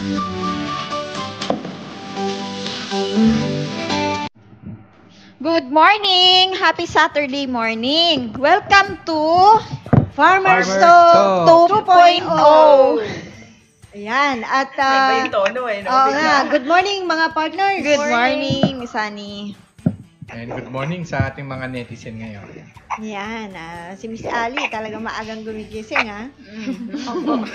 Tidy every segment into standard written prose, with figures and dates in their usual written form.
Good morning! Happy Saturday morning! Welcome to Farmers Talk Talk 2.0. Ayan, at Iba yung tono eh, no? oo nga, good morning mga partners. Good morning, Miss Annie. And good morning sa ating mga netizen ngayon. Ayan, si Miss Ali talagang maagang gumigising, ha?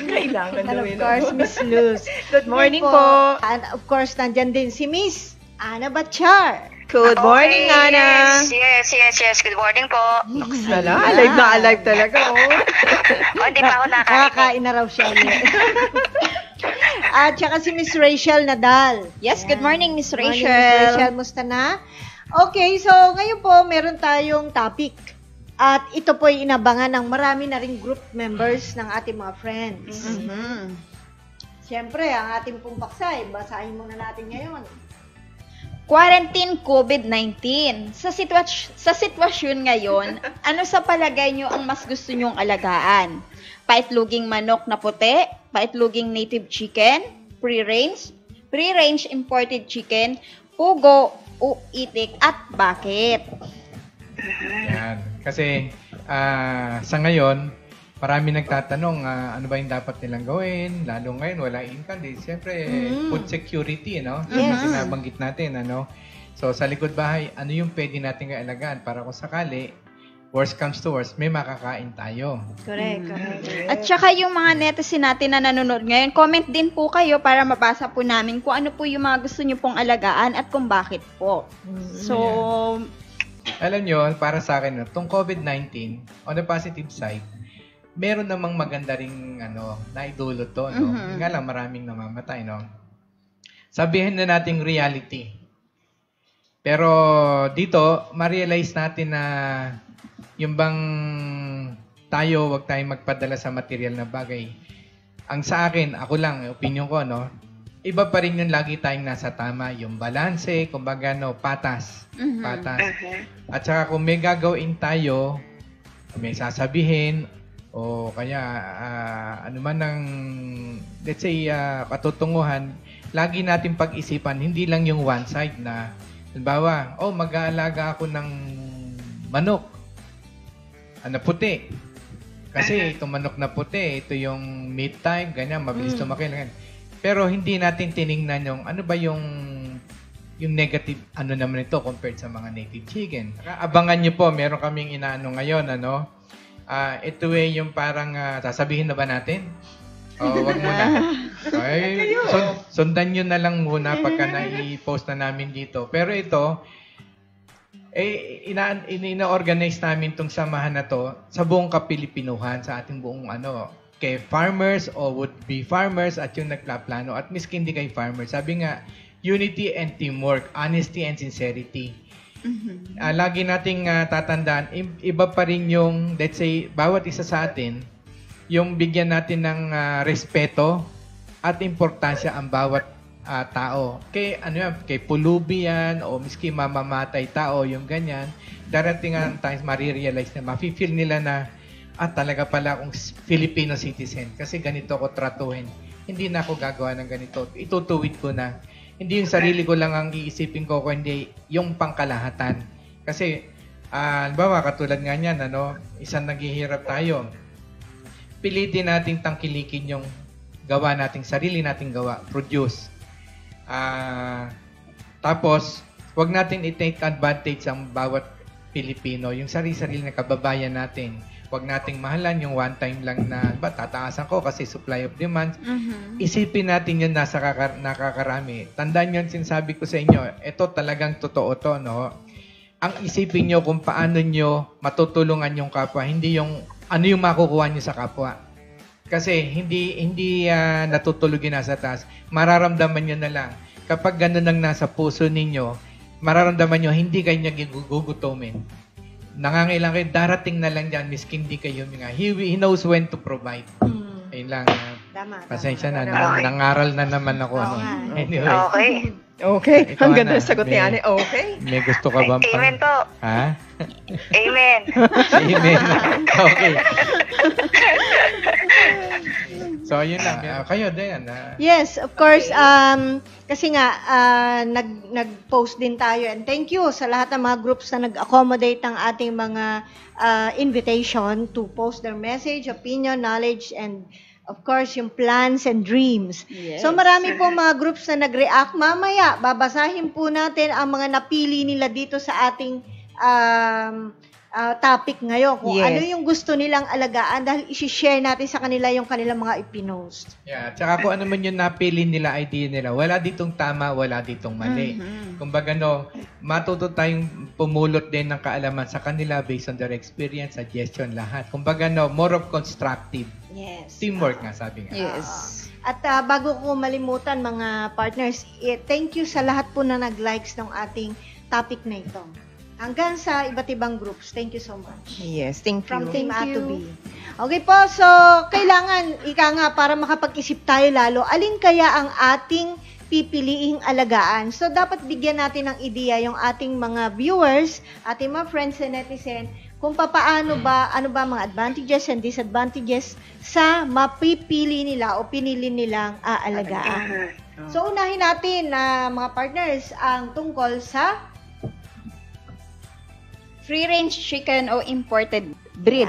Kailangan And of gawin. course, Miss Luz. Good morning po. And of course, nandyan din si Miss Ana Batchar. Good morning, Ana. Yes. Good morning po. Alive na alive talaga, oh. Hindi pa ako nakain. Nakakain na raw siya. At saka si Miss Rachel Nadal. Yes, good morning, Miss Morning, Rachel. Miss Rachel, musta na? Okay, so ngayon po meron tayong topic. At ito po ay inabangan ng marami na ring group members ng ating mga friends. Siyempre, ang ating pong paksay, basahin muna natin ngayon. Quarantine COVID-19. Sa sitwasyon ngayon, ano sa palagay nyo ang mas gusto nyong alagaan? Paitluging manok na puti, paitluging native chicken, pre-range imported chicken, pugo, itik, at bakit? Yan. Kasi sa ngayon, marami nagtatanong ano ba yung dapat nilang gawin, lalo ngayon wala income. Siyempre, food security, no? Yes. Yung sinabanggit natin, ano? So, sa likod bahay, ano yung pwede natin alagaan para kung sakali, worst comes to worst, may makakain tayo. Correct. At saka yung mga netizen natin na nanonood ngayon, comment din po kayo para mabasa po namin kung ano po yung mga gusto nyo pong alagaan at kung bakit po. So, Alam nyo, para sa akin, itong COVID-19, on the positive side, meron namang maganda ring naidulot to, no? Yung nga lang, maraming namamatay, no? Sabihin na nating reality. Pero dito, ma-realize natin na yung bang tayo, wag tayong magpadala sa material na bagay. Ang sa akin, ako lang, opinion ko, no? Iba pa rin yung lagi tayong nasa tama. Yung balanse, kumbaga, patas. Patas. At saka kung may gagawin tayo, may sasabihin, o kaya ano man ng, let's say, patutunguhan, lagi natin pag-isipan, hindi lang yung one side na, halimbawa, mag-aalaga ako ng manok, puti. Kasi itong manok na puti, ito yung meat time, ganyan, mabilis tumaki. Pero hindi natin tiningnan yung, ano ba yung negative, naman ito compared sa mga native chicken. Abangan nyo po, meron kaming inaano ngayon, ito yung parang sasabihin na ba natin? Wag muna. Ay, sundan nyo na lang muna pagka na-i-post na namin dito. Pero ito, ina-organize namin itong samahan na to sa buong Kapilipinuhan, sa ating buong kay farmers o would-be farmers at yung nagplaplano at miski hindi kay farmers. Sabi nga, unity and teamwork, honesty and sincerity. Lagi nating tatandaan, iba pa rin yung, let's say, bawat isa sa atin, yung bigyan natin ng respeto at importansya ang bawat tao. Kay, kay pulubi yan, o miski mamamatay tao, yung ganyan, darating ang times, marirealize na, mafe-feel nila na, talaga pala akong Filipino citizen kasi ganito ako tratuhin. Hindi na ako gagawa ng ganito. Itutuwid ko na. Hindi yung sarili ko lang ang iisipin ko, kundi yung pangkalahatan. Kasi, halimbawa, katulad nga niyan, isang naghihirap tayo. Pilitin nating tangkilikin yung gawa nating sarili nating gawa, produce. Tapos, wag natin i-take advantage ang bawat Pilipino, yung sarili-sarili na kababayan natin. Huwag nating mahalan yung one time lang na tataasan ko kasi supply of demand. Isipin natin yun nasa nakakarami. Tandaan yun, sinasabi ko sa inyo, ito talagang totoo to, no? Ang isipin nyo kung paano nyo matutulungan yung kapwa, hindi yung ano yung makukuha nyo sa kapwa. Kasi hindi natutulog yun nasa taas. Mararamdaman nyo na lang. Kapag ganun ang nasa puso ninyo, mararamdaman nyo, hindi kayo gugutomin. Nangangailangan kayo, darating na lang dyan, miskin hindi kayo nga. He knows when to provide. Ayun lang. Pasensya na, nangaral na naman ako. Anyway. Okay. Ang ganda ng sagot ni Annie. Okay. May gusto ka bang Amen po. Ha? Amen. Amen. Okay. So, yun lang. Kayo, Dayan. Yes, of course. Kasi nga, nag-post din tayo. And thank you sa lahat ng mga groups na nag-accommodate ng ating mga invitation to post their message, opinion, knowledge, and of course, yung plans and dreams. Yes. So, marami po mga groups na nag-react. Mamaya, babasahin po natin ang mga napili nila dito sa ating topic ngayon. Kung ano yung gusto nilang alagaan dahil isi-share natin sa kanila yung kanilang mga ipinost. Yeah, tsaka kung ano man yung napili nila, idea nila, wala ditong tama, wala ditong mali. Kumbaga, matuto tayong pumulot din ng kaalaman sa kanila based on their experience, suggestion, lahat. Kumbaga, more of constructive. Yes. Teamwork nga, sabi nga. Yes. At bago ko malimutan, mga partners, thank you sa lahat po na nag-likes ng ating topic na ito. Hanggang sa iba't ibang groups. Thank you so much. Yes, thank you. From Team A Thank to you. B. Okay po, so kailangan, para makapag-isip tayo lalo, alin kaya ang ating pipiliing alagaan? So dapat bigyan natin ng ideya yung ating mga viewers, ating mga friends and netizen, kung ano ba mga advantages and disadvantages sa mapipili nila o pinili nilang aalagaan. So unahin natin na mga partners ang tungkol sa Free-range chicken o imported breed.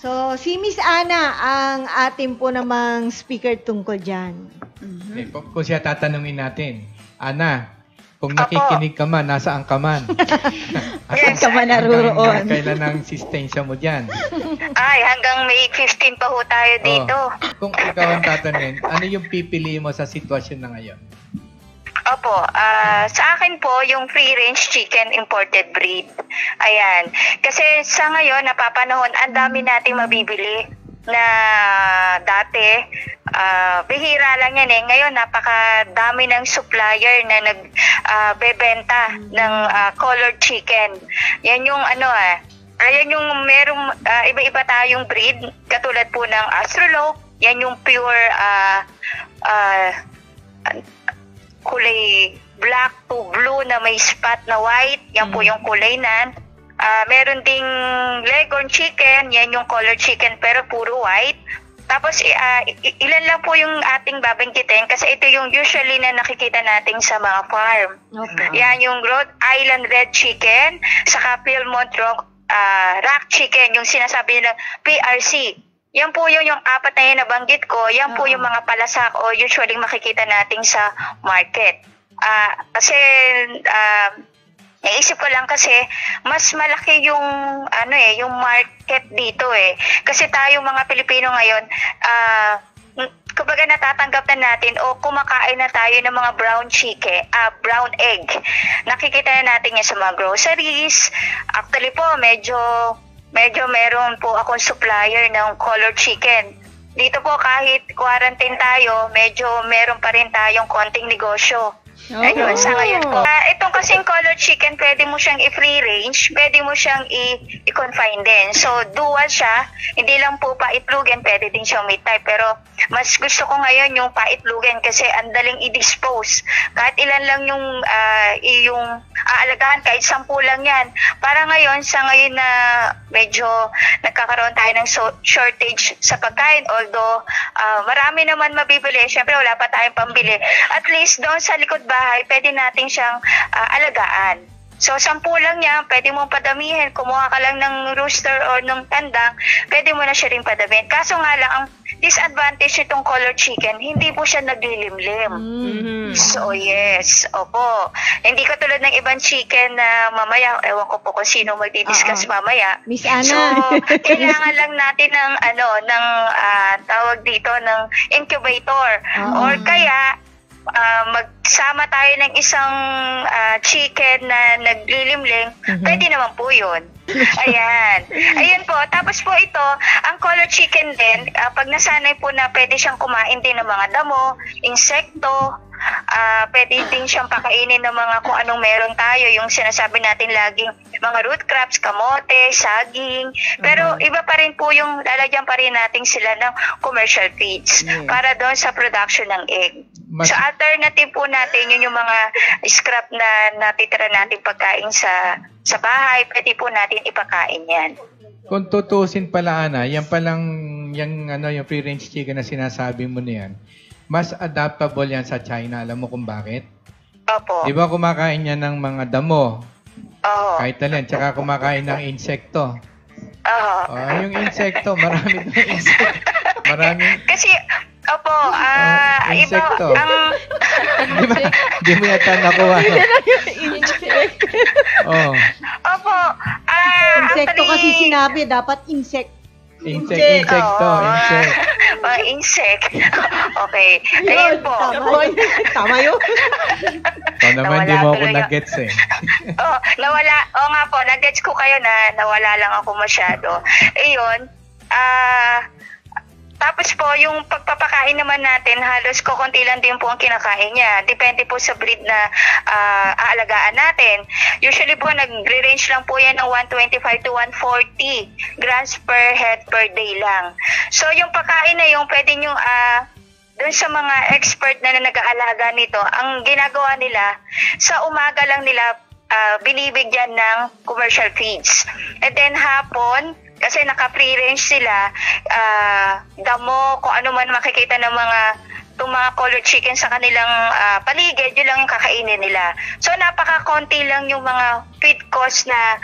So, si Miss Ana ang ating po namang speaker tungkol dyan. Okay, kung siya tatanungin natin, Ana, kung nakikinig ka man, nasaan ka man? Saan ka man naroon? Kailan ang sistensya mo dyan? Ay, hanggang May 15 pa ho tayo dito. Kung ikaw ang tatanungin, ano yung pipili mo sa sitwasyon na ngayon? Opo, sa akin po, yung free-range chicken imported breed. Ayan. Kasi sa ngayon, napapanahon, ang dami nating mabibili na dati, bihira lang yan eh. Ngayon, napakadami ng supplier na nagbebenta ng colored chicken. Yan yung ayan yung merong iba-iba tayong breed, katulad po ng Astrolope. Yan yung pure kulay black to blue na may spot na white. Yan po yung kulay nan. Meron ding Leghorn chicken. Yan yung colored chicken pero puro white. Tapos ilan lang po yung ating babanggitin kasi ito yung usually na nakikita natin sa mga farm. Okay. Yan yung Rhode Island red chicken, saka Philmont rock chicken, yung sinasabi nilang PRC. Yan po yung apat na yung nabanggit ko. Yan po yung mga palasak o usually makikita natin sa market. Kasi naisip ko lang kasi mas malaki yung yung market dito eh. Kasi tayong mga Pilipino ngayon, kumbaga natatanggap na natin o kumakain na tayo ng mga brown chicken, brown egg. Nakikita na natin yan sa mga groceries. Actually po, medyo meron po akong supplier ng colored chicken. Dito po kahit quarantine tayo, medyo meron pa rin tayong konting negosyo. Ayun, sa ngayon po. Itong kasing colored chicken, pwede mo siyang i-free range, pwede mo siyang i-confine din. So, dual siya. Hindi lang po paitlugan, pwede din siyang may type. Pero, mas gusto ko ngayon yung paitlugan kasi ang daling i-dispose. Kahit ilan lang yung aalagaan, kahit 10 lang yan. Para ngayon, sa ngayon na medyo nagkakaroon tayo ng shortage sa pagkain, although marami naman mabibili, syempre wala pa tayong pambili. At least doon sa likod bahay, pwede natin siyang alagaan. So, 10 lang yan, pwede mong padamihin. Kumuha ka lang ng rooster or ng tandang, pwede mo na siya rin padamihin. Kaso nga lang, ang disadvantage nitong colored chicken, hindi po siya naglilimlim. So, yes. Opo. Hindi katulad ng ibang chicken na mamaya, ewan ko po kung sino magdi-discuss mamaya. Miss Ana. So, kailangan lang natin ng, tawag dito, ng incubator. Or kaya, magsama tayo ng isang chicken na naglilimling, pwede naman po yun. Ayan. Ayan po. Tapos po ito, ang colored chicken din, pag nasanay po na pwede siyang kumain din ng mga damo, insekto, pwede din siyang pakainin ng mga kung anong meron tayo, yung sinasabi natin laging mga root crops, kamote, saging. Pero iba pa rin po yung lalagyan pa rin natin sila ng commercial feeds para doon sa production ng egg. So alternative po natin yun yung mga scrap na natitira natin pagkain sa bahay, pwede po natin ipakain yan. Kung tutusin pala, Ana, yan palang yung free-range chicken na sinasabi mo na yan, mas adaptable yan sa China. Alam mo kung bakit? Opo. Di ba kumakain yan ng mga damo? Oo. Kahit alin. Tsaka kumakain ng insekto. Oo. Yung insekto, marami ng insekto. Marami. Kasi, opo, insekto. iba, Di mo yata nakuha. No? Oh. opo, Insekto kasi sinabi, dapat insect. Insekto. Insect. Okay. Ayun po. Tama yun. Ito naman, di mo ako Nawala tuloy nag-gets eh. Nawala. Nga po, nag-gets ko kayo na nawala lang ako masyado. Ayun. Tapos po, yung pagpapakain naman natin, halos konti lang din po ang kinakain niya. Depende po sa breed na aalagaan natin. Usually po, nagre-range lang po yan ng 125 to 140 grams per head per day lang. So, yung pagkain na yung pwede nyo, dun sa mga expert na nag-aalaga nito, ang ginagawa nila, sa umaga lang nila binibigyan ng commercial feeds. And then hapon, kasi naka-free range sila, damo, kung ano man makikita ng itong mga colored chicken sa kanilang paligid, yun lang yung kakainin nila. So, napaka-konti lang yung mga feed cost na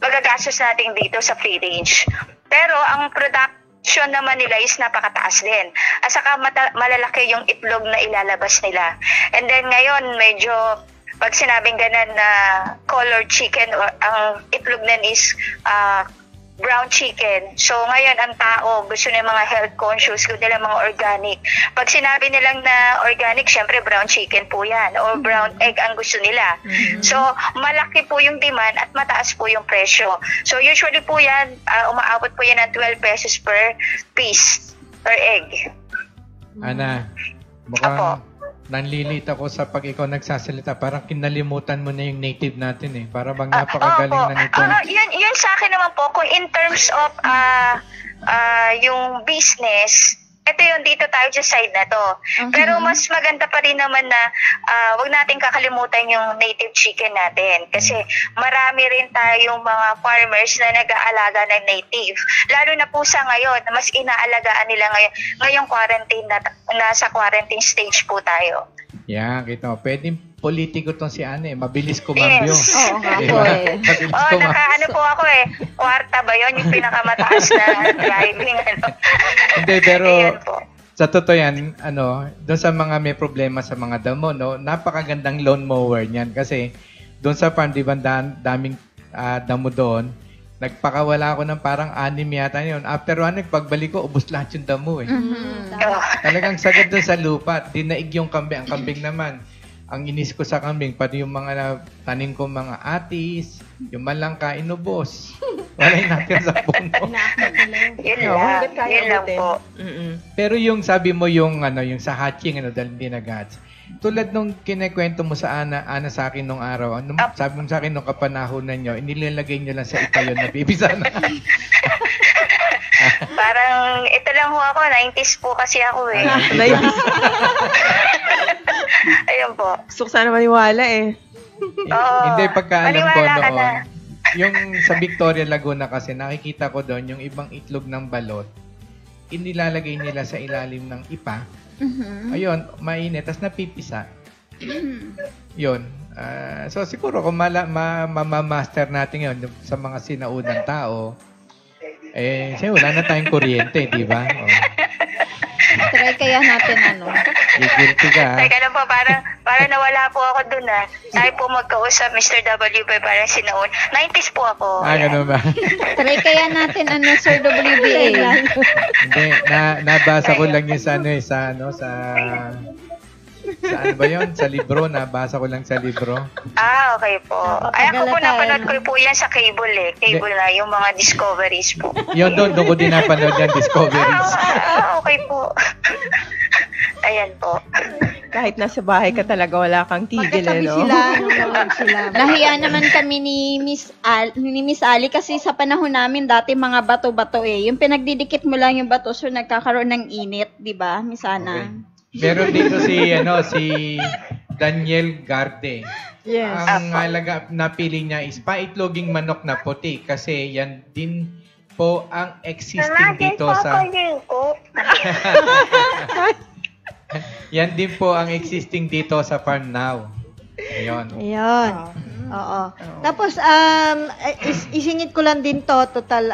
magagastos natin dito sa free range. Pero, ang production naman nila is napakataas din. At saka malalaki yung itlog na ilalabas nila. And then, ngayon, medyo pag sinabing ganun na colored chicken, or ang itlog nun is brown chicken. So, ngayon, ang tao, gusto nila mga health conscious, gusto nila mga organic. Pag sinabi nilang na organic, syempre brown chicken po yan. Or brown egg ang gusto nila. So, malaki po yung demand at mataas po yung presyo. So, usually po yan, umaabot po yan ng 12 pesos per piece, per egg. Ana, mukhang nanlilit ako sa pag ikaw nagsasalita. Parang kinalimutan mo na yung native natin eh. Para bang napakagaling na nito. Yun sa akin naman po, kung in terms of yung business, ito yun, dito tayo sa side na to. Pero mas maganda pa rin naman na wag natin kakalimutan yung native chicken natin. Kasi marami rin tayong mga farmers na nag-aalaga ng native. Lalo na po sa ngayon, mas inaalagaan nila ngayong quarantine na nasa quarantine stage po tayo. Yan, kita mo. Pwedeng politiko tong si Ana eh. Mabilis kumambyo. Yes. Oo nga Diba? po eh. Mabilis kumambyo. Nakaano po ako eh. Kwarta ba yun? Yung pinakamataas na driving. Hindi, pero Ayan po. sa totoo yan, doon sa mga may problema sa mga damo, no, napakagandang lawn mower niyan. Kasi doon sa farm, di ba, daming damo doon. Nagpakawala ako ng parang 6 yata yun. After 1 week, pagbalik ko, ubos lahat yung damo eh. Talagang sagad doon sa lupa. Dinaig yung kambing. Ang kambing naman, ang inis ko sa kambing, pati yung mga tanim ko mga atis, yung malangka, inubos. Wala yung natin sa puno. Yun lang po. Pero yung sabi mo yung sa hatching, dahil hindi nag-hatch. Tulad nung kinikwento mo sa Ana sa akin nung araw, sabi mo sa akin nung kapanahonan nyo, inilalagay nyo lang sa itayon na bibisana. Parang, ito lang ho ako, 90s po kasi ako eh. Ayun po. Gusto ko sana maniwala eh. Hindi, pagkaalam ko Maniwala ka noon, na. yung sa Victoria, Laguna kasi, nakikita ko doon yung ibang itlog ng balot, inilalagay nila sa ilalim ng ipa. Ayun, mainit, tas napipisa. Yun. So, siguro kung mamamaster natin yun sa mga sinaunang tao, wala na tayong kuryente, di ba? Try kaya natin Guilty ka. Teka lang po, parang nawala po ako dun Tayo po magkausap, Mr. WB, parang sinaun. 90s po ako. Ganun ba? Try kaya natin Sir WBA. Hindi, nabasa ko lang yun sa ano ba yun? Sa libro, nabasa ko lang sa libro. Okay po. Ako po napanood ko po yan sa cable eh. Cable na, yung mga discoveries po. Yun, doon ko din napanood yan, discoveries. Okay po. Ayan po. Kahit nasa bahay ka talaga, wala kang tigil, Magkatabi sila. Nahiya naman kami ni Miss Ali kasi sa panahon namin dati mga bato-bato eh. Yung pinagdidikit mo lang yung bato so nagkakaroon ng init, 'di ba? Miss Ana. Okay. Meron dito si Daniel Garde. Yes. Ang napili niya is paitloging manok na puti kasi yan din po ang existing dito sa... Yan din po ang existing dito sa Farm Now. Ayun. Ayun. Oo. Tapos, isingit ko lang din to, total,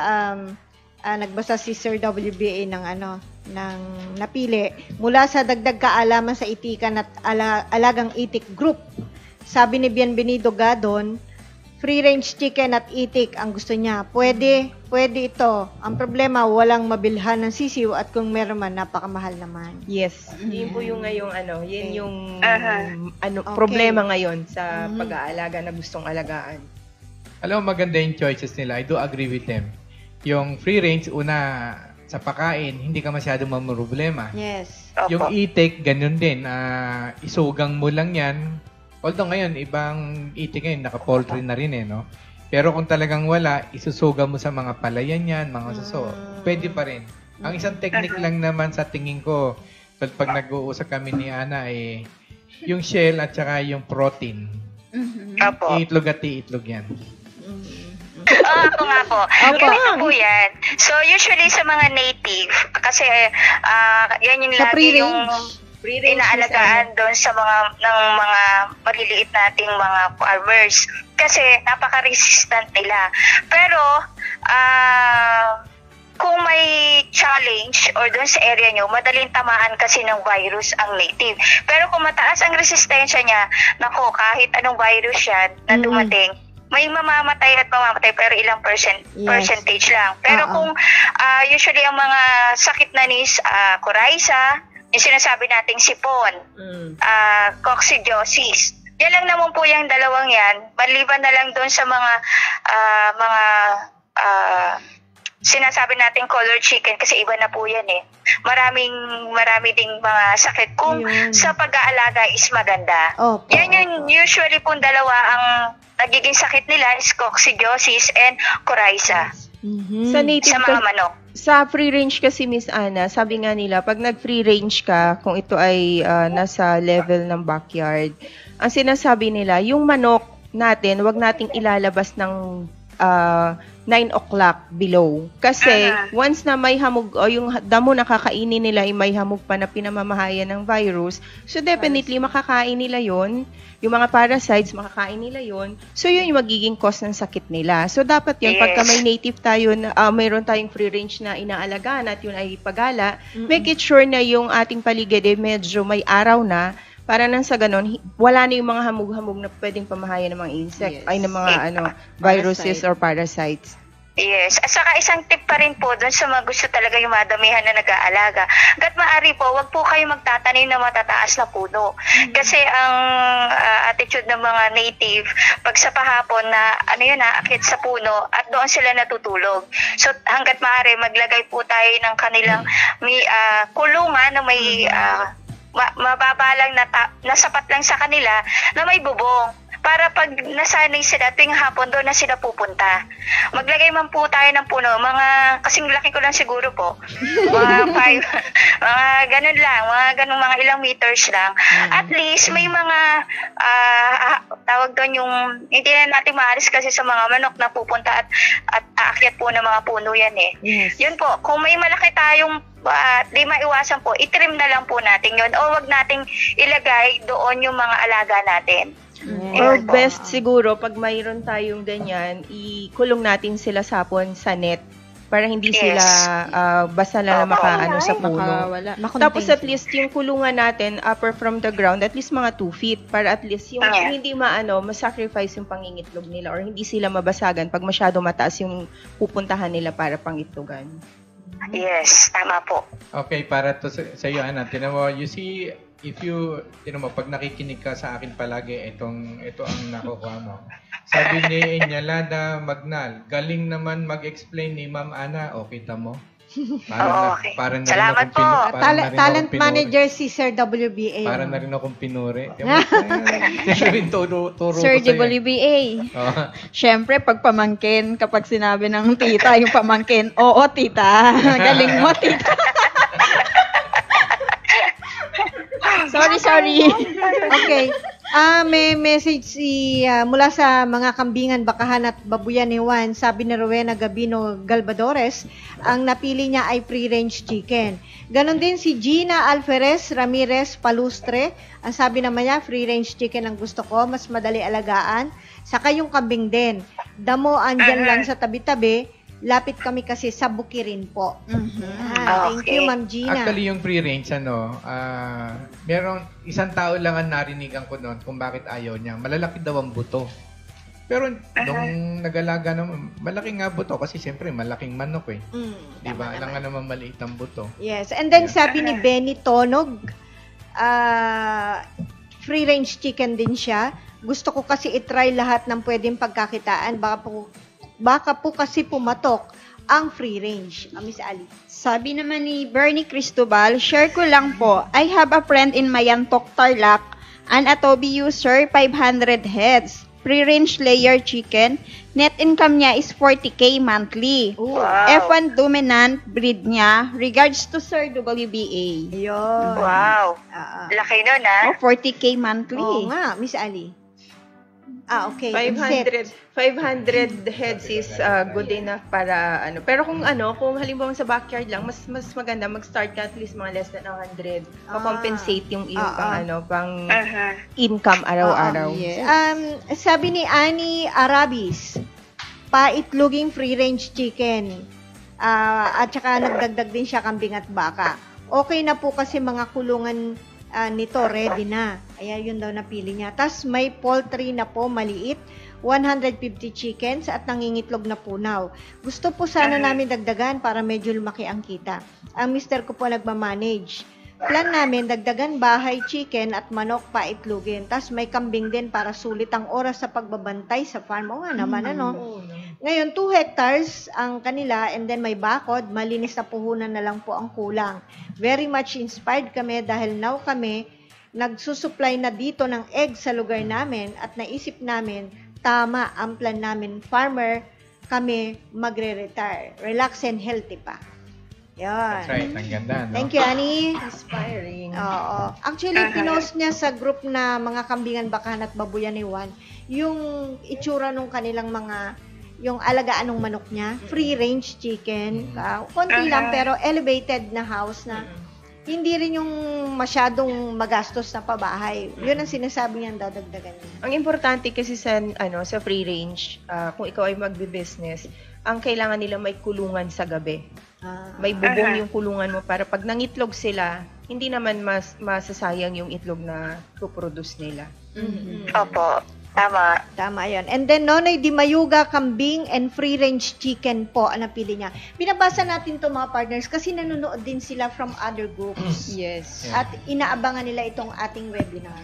nagbasa si Sir WBA ng napili mula sa dagdag kaalaman sa itikan at alagang itik group. Sabi ni Bienvenido Gadon, free-range chicken at itik ang gusto niya. Pwede ito. Ang problema, walang mabilhan ng sisiw at kung meron man, napakamahal naman. Yes. Yun po yung ngayong yun yung Okay. problema ngayon sa pag-aalaga na gustong alagaan. Alam mo, maganda yung choices nila. I do agree with them. Yung free range, una, sa pakain, hindi ka masyadong mamroblema. Yes. Yung itik, ganun din. Isugang mo lang yan. Although ngayon, ibang itik ngayon, naka-poultry na rin no? Pero kung talagang wala, isusuga mo sa mga palayan yan, mga suso. Pwede pa rin. Ang isang technique lang naman sa tingin ko, pag nag-uusap kami ni Ana, yung shell at saka yung protein. Opo. Iitlog at iitlog yan. Ako nga po. Ganito po yan. So, usually sa mga native, kasi yan yung Sa lagi yung pre-range. inaalagaan doon sa ng mga maliliit nating mga farmers. Kasi napaka-resistant nila. Pero, kung may challenge or doon sa area nyo, madaling tamaan kasi ng virus ang native. Pero kung mataas ang resistensya niya, nako, kahit anong virus yan na dumating, may mamamatay pero ilang percentage lang. Pero kung usually ang mga sakit na nis, coryza, yung sinasabi nating sipon, coccidiosis, yan lang naman po yung dalawang yan, maliban na lang doon sa mga sinasabi natin color chicken kasi iba na po yan marami ding mga sakit kung sa pag-aalaga is maganda. Yan yung usually pong dalawa ang nagiging sakit nila is coccidiosis and coryza. Sa native Sa mga manok. Sa free range kasi, Miss Ana, sabi nga nila, pag nag-free range ka, kung ito ay nasa level ng backyard, ang sinasabi nila, yung manok natin, wag nating ilalabas ng 9 o'clock below. Kasi, once na may hamog, o yung damo na kakainin nila, ay may hamog pa na pinamamahayan ng virus, so definitely makakain nila yon. Yung mga parasites, makakain nila yon. So, yun yung magiging cause ng sakit nila. So, dapat yan, pagka may native tayo, mayroon tayong free range na inaalagaan at yun ay pagala, make it sure na yung ating paligid medyo may araw na, para nang sa ganon, wala na yung mga hamog-hamog na pwedeng pamahayan ng mga insect, ay ng mga viruses or parasites. Yes. At saka isang tip pa rin po doon sa mga gusto talaga yung madamihan na nag-aalaga. Hanggat maaari po, wag po kayo magtatanim ng matataas na puno. Kasi ang attitude ng mga native, pag sa pahapon na akit sa puno at doon sila natutulog. So hanggat maaari, maglagay po tayo ng kanilang kulungan na may mababa lang na sapat lang sa kanila na may bubong. Para pag nasanay sila, tuwing hapon doon na sila pupunta. Maglagay man po tayo ng puno, kasing laki ko lang siguro po, mga 5, mga ganun lang, mga ilang meters lang. At least may mga, tawag doon yung, hindi na natin maalis kasi sa mga manok na pupunta at aakyat po ng mga puno yan Yes. Yun po, kung may malaki tayong di maiwasan po, itrim na lang po natin yun o wag nating ilagay doon yung mga alaga natin. Or best siguro, pag mayroon tayong ganyan, ikulong natin sila sapon sa net para hindi sila basta lang makaano sa puno. Tapos at least yung kulungan natin, upper from the ground, at least mga 2 feet para at least yung hindi ma-sacrifice yung pangingitlog nila or hindi sila mabasagan pag masyado mataas yung pupuntahan nila para pangitlogan. Yes, tama po. Okay, para to sa iyo, Ana. Tinan mo, you see, pag nakikinig ka sa akin palagi, ito ang nakukuha mo. Sabi ni Enyalada Magnal, galing naman mag-explain ni Ma'am Ana. O, kita mo? Okay. Salamat po. Talent manager si Sir WBA. Para na rin akong pinuri. Turo Sir ko sa'yo. WBA. Siyempre, pag pamangkin, kapag sinabi ng tita, yung pamangkin, oo, tita. Galing mo, tita. Sorry. Okay. May message mula sa mga kambingan, bakahan at babuyan ni Juan. Sabi ni Rowena Gabino Galvadores, ang napili niya ay free-range chicken. Ganon din si Gina Alferez Ramirez Palustre. Ang sabi naman niya, free-range chicken ang gusto ko, mas madali alagaan. Saka yung kambing din. Damo andyan lang sa tabi-tabi. Lapit kami kasi sa Bukirin po. Thank you, Ma'am Gina. Actually, yung free range, merong isang tao lang ang narinigan ko noon kung bakit ayaw niya. Malalaki daw ang buto. Pero nung nag-alaga naman, malaki nga buto kasi siyempre malaking manok eh. Diba? Alam nga naman maliit ang buto. Yes. And then sabi ni Benny Tonog, free range chicken din siya. Gusto ko kasi itry lahat ng pwedeng pagkakitaan. Baka po kasi pumatok ang free range. Miss Ali. Sabi naman ni Bernie Cristobal, share ko lang po, I have a friend in Mayantok, Tarlac, an Atobi user, 500 heads. Free-range layer chicken. Net income niya is 40K monthly. Wow. F1 dominant breed niya. Regards to Sir WBA. Ayun. Wow. Laki nun, Oh, 40K monthly. Oo nga, Miss Ali. Okay. 500 heads is good enough para Pero kung halimbawa sa backyard lang, mas maganda mag-start ka at least mga less than 100. Pa-compensate yung pang income araw-araw. Yes. Sabi ni Annie Arabis, paitloging free-range chicken. At saka nagdagdag din siya kambing at baka. Okay na po kasi mga kulungan nito, ready na. Ayan, yun daw napili niya. Tapos may poultry na po, maliit. 150 chickens at nangingitlog na punaw. Gusto po sana namin dagdagan para medyo lumaki ang kita. Ang mister ko po nagmamanage. Plan namin, dagdagan bahay, chicken at manok pa itlogin. Tapos may kambing din para sulit ang oras sa pagbabantay sa farm. O nga naman, Ngayon, 2 hectares ang kanila and then may bakod. Malinis na puhunan na lang po ang kulang. Very much inspired kami dahil now kami nagsusupply na dito ng egg sa lugar namin at naisip namin, tama ang plan namin. Farmer, kami magre-retire. Relax and healthy pa. Yan. That's right. Ang ganda, no? Thank you, Annie. Inspiring. Oo. Actually, pinost niya sa group na mga kambingan, bakahan at babuyan ni Juan, yung itsura nung kanilang yung alagaan ng manok niya, free range chicken, konti lang pero elevated na house na hindi rin yung masyadong magastos na pabahay. Yun ang sinasabi niya dadagdagan niya. Ang importante kasi sa free range, kung ikaw ay magbe-business, ang kailangan nila may kulungan sa gabi. May bubong yung kulungan mo para pag nangitlog sila, hindi naman masasayang yung itlog na puproduce nila. Opo. Tama. Tama yan. And then, Nonoy Di Mayuga, kambing and free-range chicken po ang napili niya. Binabasa natin to mga partners kasi nanonood din sila from other groups. Yes. At inaabangan nila itong ating webinar.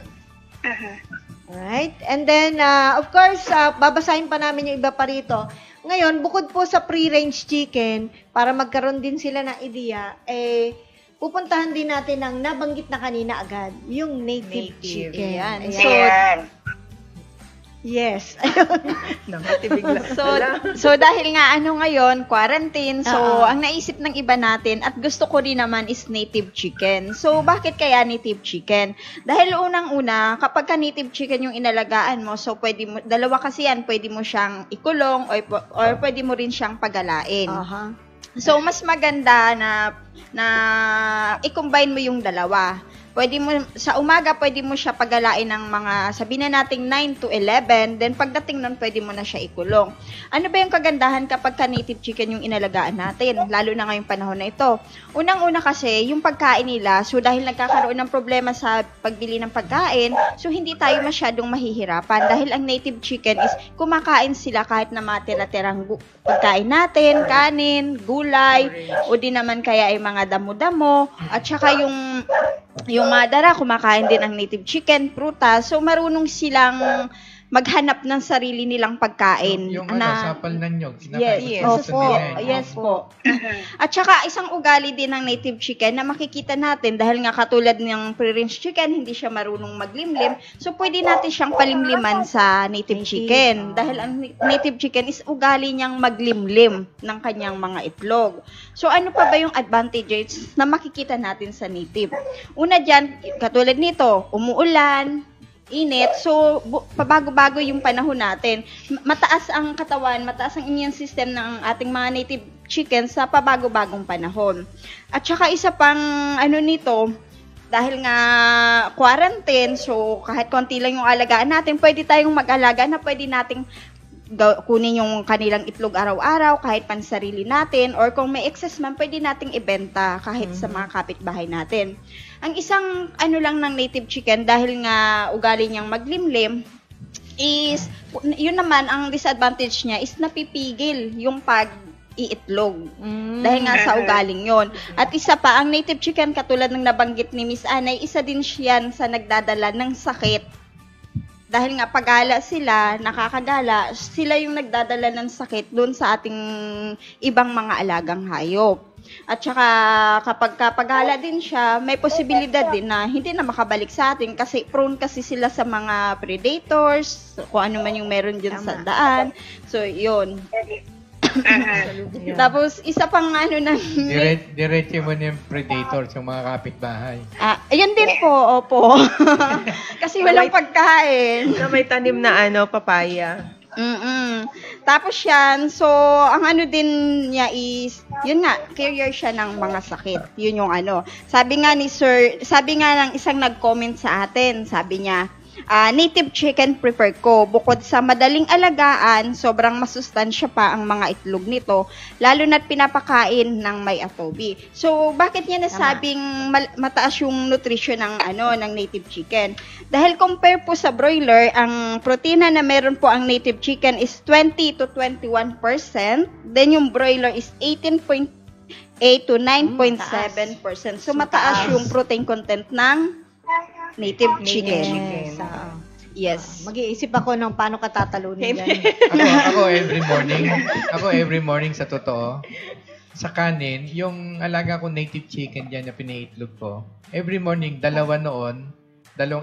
Alright? And then, of course, babasahin pa namin yung iba pa rito. Ngayon, bukod po sa free-range chicken, para magkaroon din sila ng ideya, pupuntahan din natin ang nabanggit na kanina agad, yung native chicken. Ayan. So, yes. So dahil nga ngayon, quarantine, so ang naisip ng iba natin at gusto ko rin naman is native chicken. So bakit kaya native chicken? Dahil unang-una, kapag ka native chicken yung inalagaan mo, so dalawa kasi yan, pwede mo siyang ikulong or pwede mo rin siyang pagalain. So mas maganda na i-combine mo yung dalawa. Sa umaga, pwede mo siya pagalain ng mga, sabihin na nating 9 to 11, then pagdating nun, pwede mo na siya ikulong. Ano ba yung kagandahan kapag native chicken yung inalagaan natin, lalo na ngayong panahon na ito? Unang-una kasi, yung pagkain nila, so dahil nagkakaroon ng problema sa pagbili ng pagkain, so hindi tayo masyadong mahihirapan. Dahil ang native chicken is, kumakain sila kahit na matira-tirang pagkain natin, kanin, gulay, o di naman kaya ay mga damo-damo, at saka yung madara, kumakain din ang native chicken, prutas. So, marunong silang maghanap ng sarili nilang pagkain. Yung sapal na nyog. Yes. Yes po. At saka, isang ugali din ng native chicken na makikita natin dahil nga katulad ng free-range chicken, hindi siya marunong maglimlim. So, pwede natin siyang palimliman sa native chicken. Dahil ang native chicken is ugali niyang maglimlim ng kanyang mga itlog. So, ano pa ba yung advantages na makikita natin sa native? Una dyan, katulad nito, umuulan, init. So, pabago-bago yung panahon natin. Mataas ang katawan, mataas ang immune system ng ating mga native chicken sa pabago-bagong panahon. At saka isa pang nito, dahil nga quarantine, so kahit konti lang yung alagaan natin, pwede tayong mag-alaga na pwede nating kunin yung kanilang itlog araw-araw kahit pansarili natin, or kung may excess man, pwede nating ibenta kahit sa mga kapitbahay natin. Ang isang lang ng native chicken, dahil nga ugali niyang maglimlim, is, yun naman, ang disadvantage niya is napipigil yung pag-iitlog. Dahil nga sa ugaling yon. At isa pa, ang native chicken, katulad ng nabanggit ni Miss Anay, isa din siyan sa nagdadala ng sakit. Dahil nga pagala sila, nakakagala, sila yung nagdadala ng sakit doon sa ating ibang mga alagang hayop. At saka kapag pagala din siya, may posibilidad din na hindi na makabalik sa atin kasi prone kasi sila sa mga predators, kung ano man yung meron dyan sa daan. So, yun. Tapos, isa pang Diretso mo na yung predators, yung mga kapitbahay. Ayun din po, opo. Kasi walang pagkain. Na may tanim na papaya. Tapos yan, so, ang din niya is, yun nga, carrier siya ng mga sakit. Yun yung Sabi nga ng isang nag-comment sa atin, sabi niya, native chicken prefer ko. Bukod sa madaling alagaan, sobrang masustansya pa ang mga itlog nito, lalo na't pinapakain ng may atobi. So, bakit niya nasabing mataas yung nutrition ng ng native chicken? Dahil compare po sa broiler, ang protina na meron po ang native chicken is 20 to 21%. Then yung broiler is 18.8 to 9.7%. So, mataas yung protein content ng native chicken. Yes. Mag-iisip ako ng paano ka tatalunin yan. Ako every morning sa totoo, sa kanin, yung alaga ko native chicken dyan na pinaitlog ko, every morning, dalawang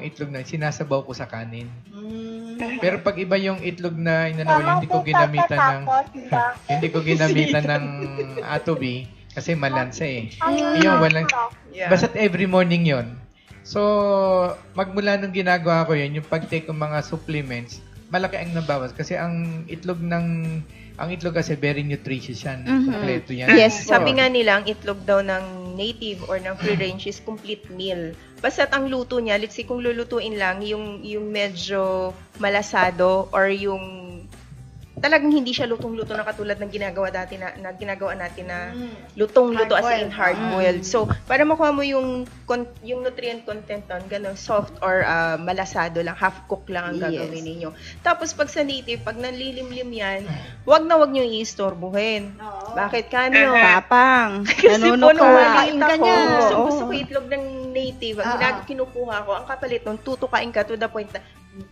itlog na sinasabaw ko sa kanin. Pero pag iba yung itlog na hindi ko ginamitan ng atobi kasi malansa eh. Yung walang, basta't every morning yon. So, magmula nung ginagawa ko yun, yung pag-take ng mga supplements, malaki ang nabawas. Kasi ang itlog kasi very nutritious yan. Kompleto yan. Yes, sabi nga nila, ang itlog daw ng native or ng free range is complete meal. Basta't ang luto niya, let's say kung lulutuin lang, yung medyo malasado or yung talagang hindi siya lutong-luto na katulad ng ginagawa natin na lutong-luto as in hard-boiled. So, para makuha mo yung nutrient content nun, ganun, soft or malasado lang, half-cook lang ang gagawin ninyo. Tapos, pag sa native, pag nanlilimlim yan, wag nyo iistorbuhin. Bakit kanyo? Papang. Kasi po nung malita ko, gusto ko itlog ng native, ang kinukuha ko, ang kapalit nun, tutukain ka to the point na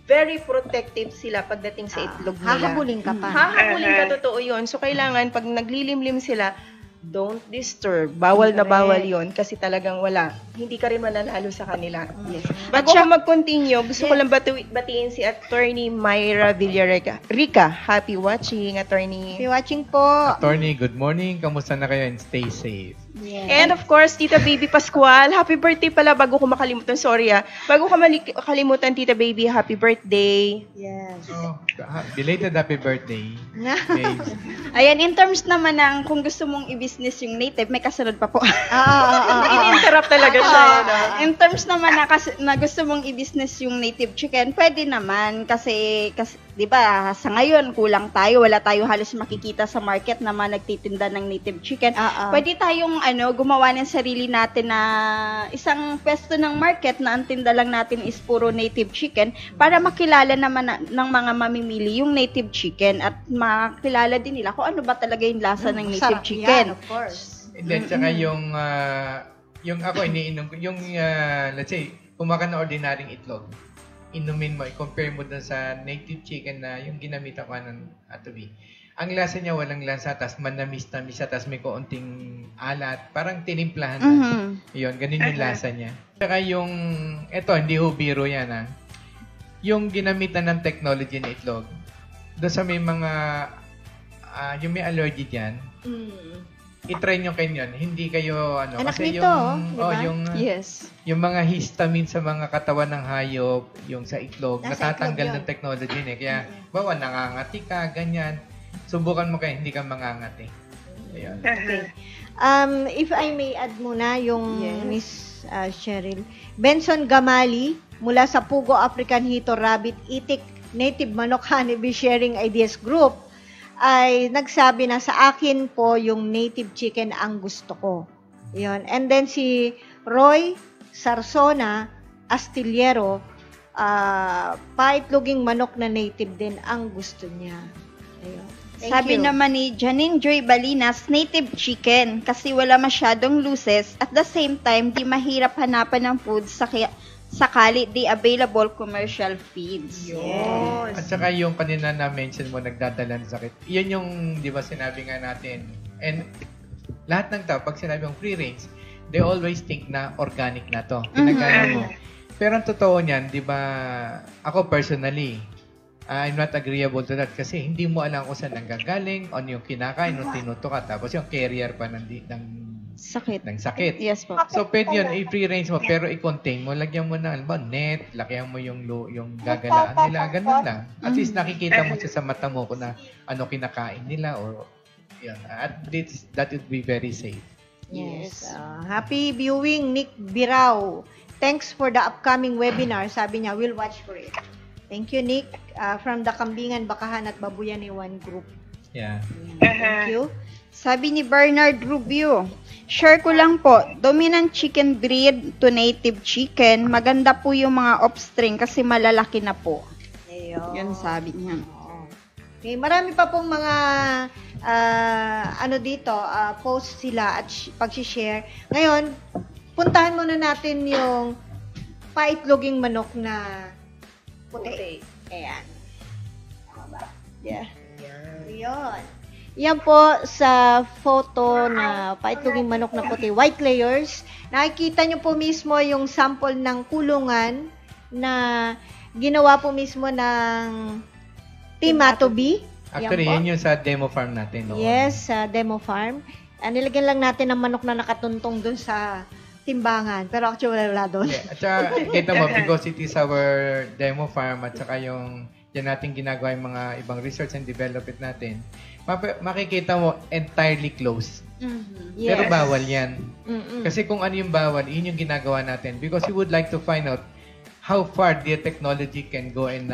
very protective sila pagdating sa itlog nila. Hahabulin ka pa. Hahabulin ka, totoo yun. So, kailangan, pag naglilimlim sila, don't disturb. Bawal na bawal yon kasi talagang wala. Hindi ka rin mananalo sa kanila. Yes. Bago ako mag-continue, gusto ko lang batiin si Attorney Myra Villarreca. Rica, happy watching, Attorney. Happy watching po. Attorney, good morning. Kamusta na kayo and stay safe? Yes. And of course, Tita Baby Pascual, happy birthday pala bago ko makalimutan. Sorry bago ko makalimutan, Tita Baby, happy birthday. Yes. Oh, belated happy birthday. Babes. Ayan, in terms naman ng kung gusto mong i-business yung native, may kasunod pa po. In-interrupt talaga siya. In terms naman na gusto mong i-business yung native chicken, pwede naman kasi 'di ba, sa ngayon kulang tayo, wala tayo halos makikita sa market na mga nagtitinda ng native chicken. Pwede tayong gumawa ng sarili natin na isang pwesto ng market na ang tinda lang natin is puro native chicken para makilala naman ng mga mamimili yung native chicken at makilala din nila kung ano ba talaga yung lasa ng native chicken. Yan, of course. And then, saka yung ako iniinom ko, let's say, kumakain na ordinaryong itlog, inumin mo, i-compare mo dun sa native chicken na yung ginamitan ko ng atobi. Ang lasa niya walang lasa, tas manamis-namis siya, tas may kaunting alat, parang tinimplahan na. Yun, ganun yung lasa niya. Saka hindi ho biro yan yung ginamitan ng technology na itlog, doon sa may mga, yung may allergy dyan, i-try nyo kayo yun. Hindi kayo, Anak kasi nito, diba? Yes. yung mga histamine sa mga katawan ng hayop, yung sa itlog, Nasa natatanggal itlog yun. ng technology niya. Kaya, bawa, nangangati ka, ganyan. Subukan mo kayo, hindi ka mangangati. Ayan. Okay. If I may add muna yung Yes. Miss Cheryl. Benson Gamali mula sa Pugo African Hito Rabbit Itik Native Manok Honeybee Sharing Ideas Group ay nagsabi na sa akin po yung native chicken ang gusto ko. Yun. And then si Roy Sarsona Astillero, paitloging manok na native din ang gusto niya. Ayun. Thank Sabi you. naman ni Janine Joy Balinas, native chicken kasi wala masyadong loses at the same time di mahirap hanapan ng food sakali di available commercial feeds. Yes. At saka yung kanina na-mention mo, nagdadala ng sakit. Yan yung, di ba, sinabi nga natin. And lahat ng tao, pag sinabi yung free range, they always think na organic na to. Pinagana mo. Pero ang totoo niyan, di ba, ako personally, I'm not agreeable to that kasi hindi mo alam kung saan nanggagaling, ano yung kinakain, nung tinuto ka, tapos yung carrier pa ng Sakit. sakit. Yes po. So, pwede yun, i-free range mo, pero i-contain mo, lagyan mo na, net, lagyan mo yung gagalaan nila, ganun lang. At least nakikita mo siya sa mata mo kung na ano kinakain nila or, yun. At least, that would be very safe. Yes. Happy viewing, Nick Birao. Thanks for the upcoming webinar. Sabi niya, we'll watch for it. Thank you, Nick. From the Kambingan, Bakahan at Babuyan One Group. Yeah. Thank you. Sabi ni Bernard Rubio, share ko lang po, dominant chicken breed to native chicken, maganda po yung mga offspring kasi malalaki na po. Ayun. Yun sabi niya. Okay, marami pa pong mga dito, post sila at pag-share. Ngayon, puntahan muna natin yung paitloging manok na puti. Ayan. Tama ba? Yeah. Ayan. Yan po sa photo na paitloging manok na puti, white layers. Nakikita nyo po mismo yung sample ng kulungan na ginawa po mismo ng Team Atobi. Actually, po. yun yung sa demo farm natin. No? Yes, sa demo farm. Nilagyan lang natin ng manok na nakatuntong dun sa timbangan. Pero actually, wala doon. Yeah. At saka, kita mo, because it is our demo farm at saka yung yan natin ginagawa yung mga ibang research and development natin, makikita mo entirely closed. Yes. Pero bawal yan. Mm-mm. Kasi kung ano yung bawal, yun yung ginagawa natin. Because we would like to find out how far the technology can go and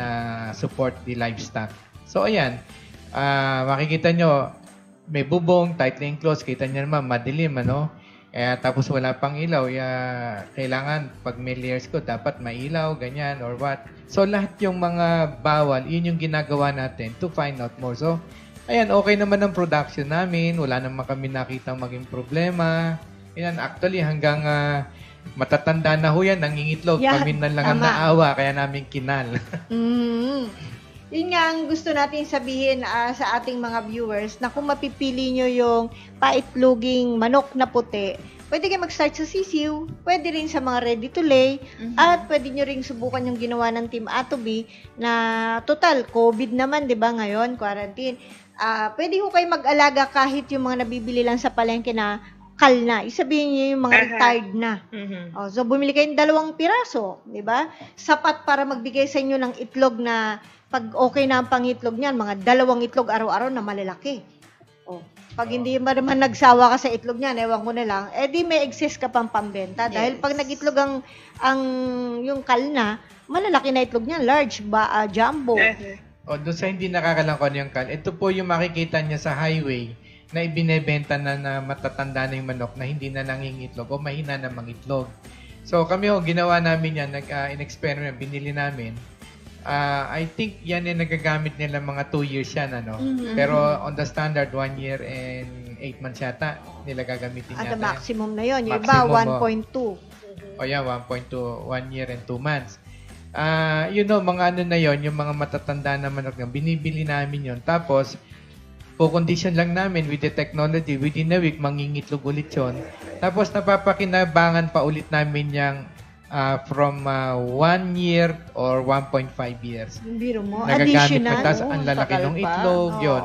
support the livestock. So, ayan. Makikita nyo, may bubong, tightly enclosed. Kita nyo naman, madilim, ano? Tapos wala pang ilaw. Kailangan, pag may layers ko, dapat may ilaw, ganyan, or what. So, lahat yung mga bawal, yun yung ginagawa natin to find out more. So, ayan, okay naman ang production namin. Wala naman kami nakita maging problema. Ayan, actually, hanggang matatanda na ho yan, nangingitlog. Yeah, Kami na lang ang tama. naawa, kaya namin kinal. Yun nga ang gusto natin sabihin sa ating mga viewers na kung mapipili nyo yung paitloging manok na puti, pwede kayo mag-start sa sisiw, pwede rin sa mga ready to lay, at pwede nyo rin subukan yung ginawa ng Team Atobi na total, COVID naman, di ba ngayon, quarantine. Pwede ko kayo mag-alaga kahit yung mga nabibili lang sa palengke na kal na. Isabihin niyo yung mga retired na. So, bumili kayong 2 piraso, di ba? Sapat para magbigay sa inyo ng itlog na pag okay na ang pangitlog niyan, mga 2 itlog araw-araw na malalaki. Pag hindi mo naman nagsawa ka sa itlog niyan, ewan ko na lang, di may excess ka pang pambenta. Dahil pag nag-itlog ang yung kal na, malalaki na itlog niyan, large, jumbo. Doon sa hindi nakakalangkon yung kal, ito po yung makikita niya sa highway na ibinebenta na matatanda na yung manok na hindi na nangingitlog o mahina na mangitlog. So kami ginawa namin yan, in-experiment, binili namin. I think yan yung nagagamit nila mga 2 years yan, ano? Pero on the standard, 1 year and 8 months yata nila gagamitin At yata. the maximum na yun. Yung Maximum, iba, 1.2. O yan, 1.2, 1 year and 2 months. Mga ano na yon, yung mga matatanda na manok na binibili namin yon. Tapos, po-condition lang namin with the technology, within a week, mangingitlog ulit yun. Tapos, napapakinabangan pa ulit namin yung from 1 year or 1.5 years. Yung biro mo, Nagagamit additional. mo, tapos ang lalaki ng itlog, yun.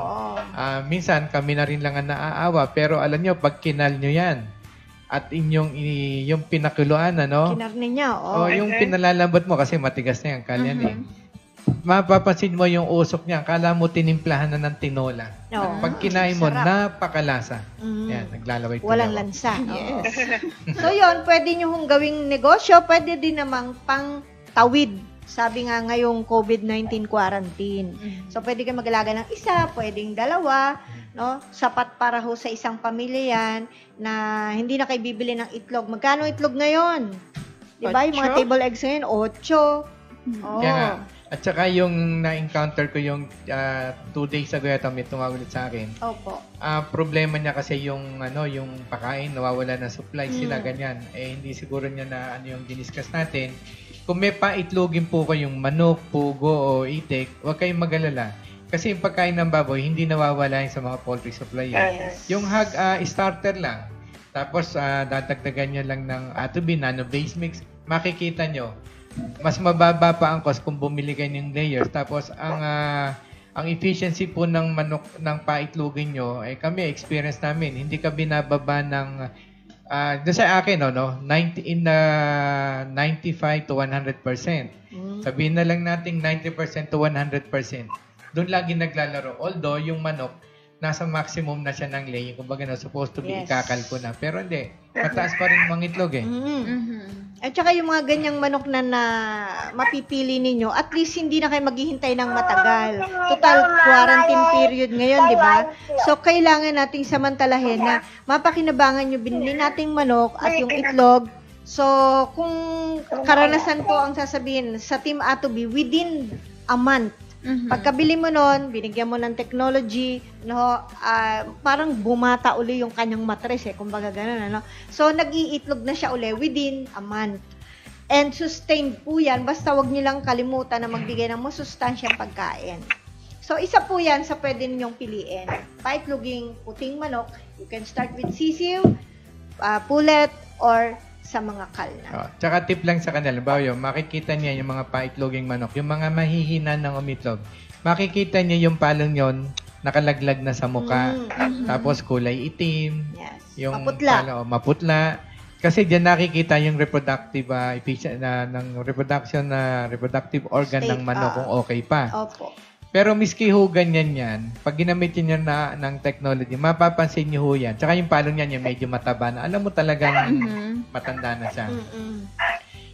Minsan, kami na rin lang ang naaawa. Pero alam nyo, pag kinal nyo yan, at yung pinakuluan, Kinarni niya, o yung pinalalambot mo kasi matigas na yan, kalyan mapapansin mo yung usok niya. Kala mo tinimplahan na ng tinola. Oo. Pag kinain mo, Sarap. napakalasa. Yan, naglalaway tuloy Walang ako. lansa. Yes. So yun, pwede nyo hong gawing negosyo, pwede din namang pang tawid. Sabi nga ngayong COVID-19 quarantine. So pwede kayo mag-alaga ng isa, pwedeng dalawa, no? Sapat para ho sa isang pamilya yan na hindi na kayo bibili ng itlog. Magkano itlog ngayon? Di ba? Yung mga 8. table eggs ngayon, 8. Oh. Kaya nga. At saka yung na-encounter ko yung 2 days ago yata may tumawag ulit sa akin. Opo. Problema niya kasi yung yung pagkain, nawawala ng supply sila, ganyan. Hindi siguro niya na yung diniscuss natin. Kung may paitlogin po kayong manok, pugo o itik, huwag kayong mag-alala. Kasi yung pagkain ng baboy, hindi nawawala sa mga poultry supply. Yung hog starter lang. Tapos dadagdagan niyo lang ng Atobi, nano-base mix, makikita nyo. Mas mababa pa ang cost kung bumili kayo ng layers. Tapos ang efficiency po ng manok ng paitlogin nyo, kami experience namin, hindi ka binababa ng doon sa akin 95 to 100%. Sabihin na lang nating 90% to 100%. Doon lagi naglalaro. Although yung manok nasa maximum na siya ng laying. Kumbaga supposed to be ikakalko na. Pero hindi. Mataas pa rin mga itlog At saka yung mga ganyang manok na mapipili ninyo, at least hindi na kayo maghihintay ng matagal. Total quarantine period ngayon, di ba? So, kailangan nating samantalahin na mapakinabangan yung binili nating manok at yung itlog. So, kung karanasan po ang sasabihin sa Team Atobi, within a month, pagkabili mo nun, binigyan mo ng technology, parang bumata uli yung kanyang matres kumbaga ganun, So, nag-iitlog na siya uli within a month. And sustained po yan, basta wag niyo lang kalimutan na magbigay ng masustansyang pagkain. So, isa po yan sa pwede ninyong piliin. Paitloging puting manok, you can start with sisiw, pullet, or sa mga kalna. Tsaka tip lang sa kanila, makikita niya yung mga paitloging manok, yung mga mahihina ng umitlog. Makikita niya yung palong yon nakalaglag na sa muka, tapos kulay itim, yung maputla. Maputla. Kasi diyan nakikita yung reproductive reproductive organ ng manok kung okay pa. Opo. Pero miski ho ganyan yan, pag ginamit niyo na ng technology, mapapansin niyo ho yan. Tsaka yung palong niyan, yung medyo mataba na. Alam mo talagang matanda na siya.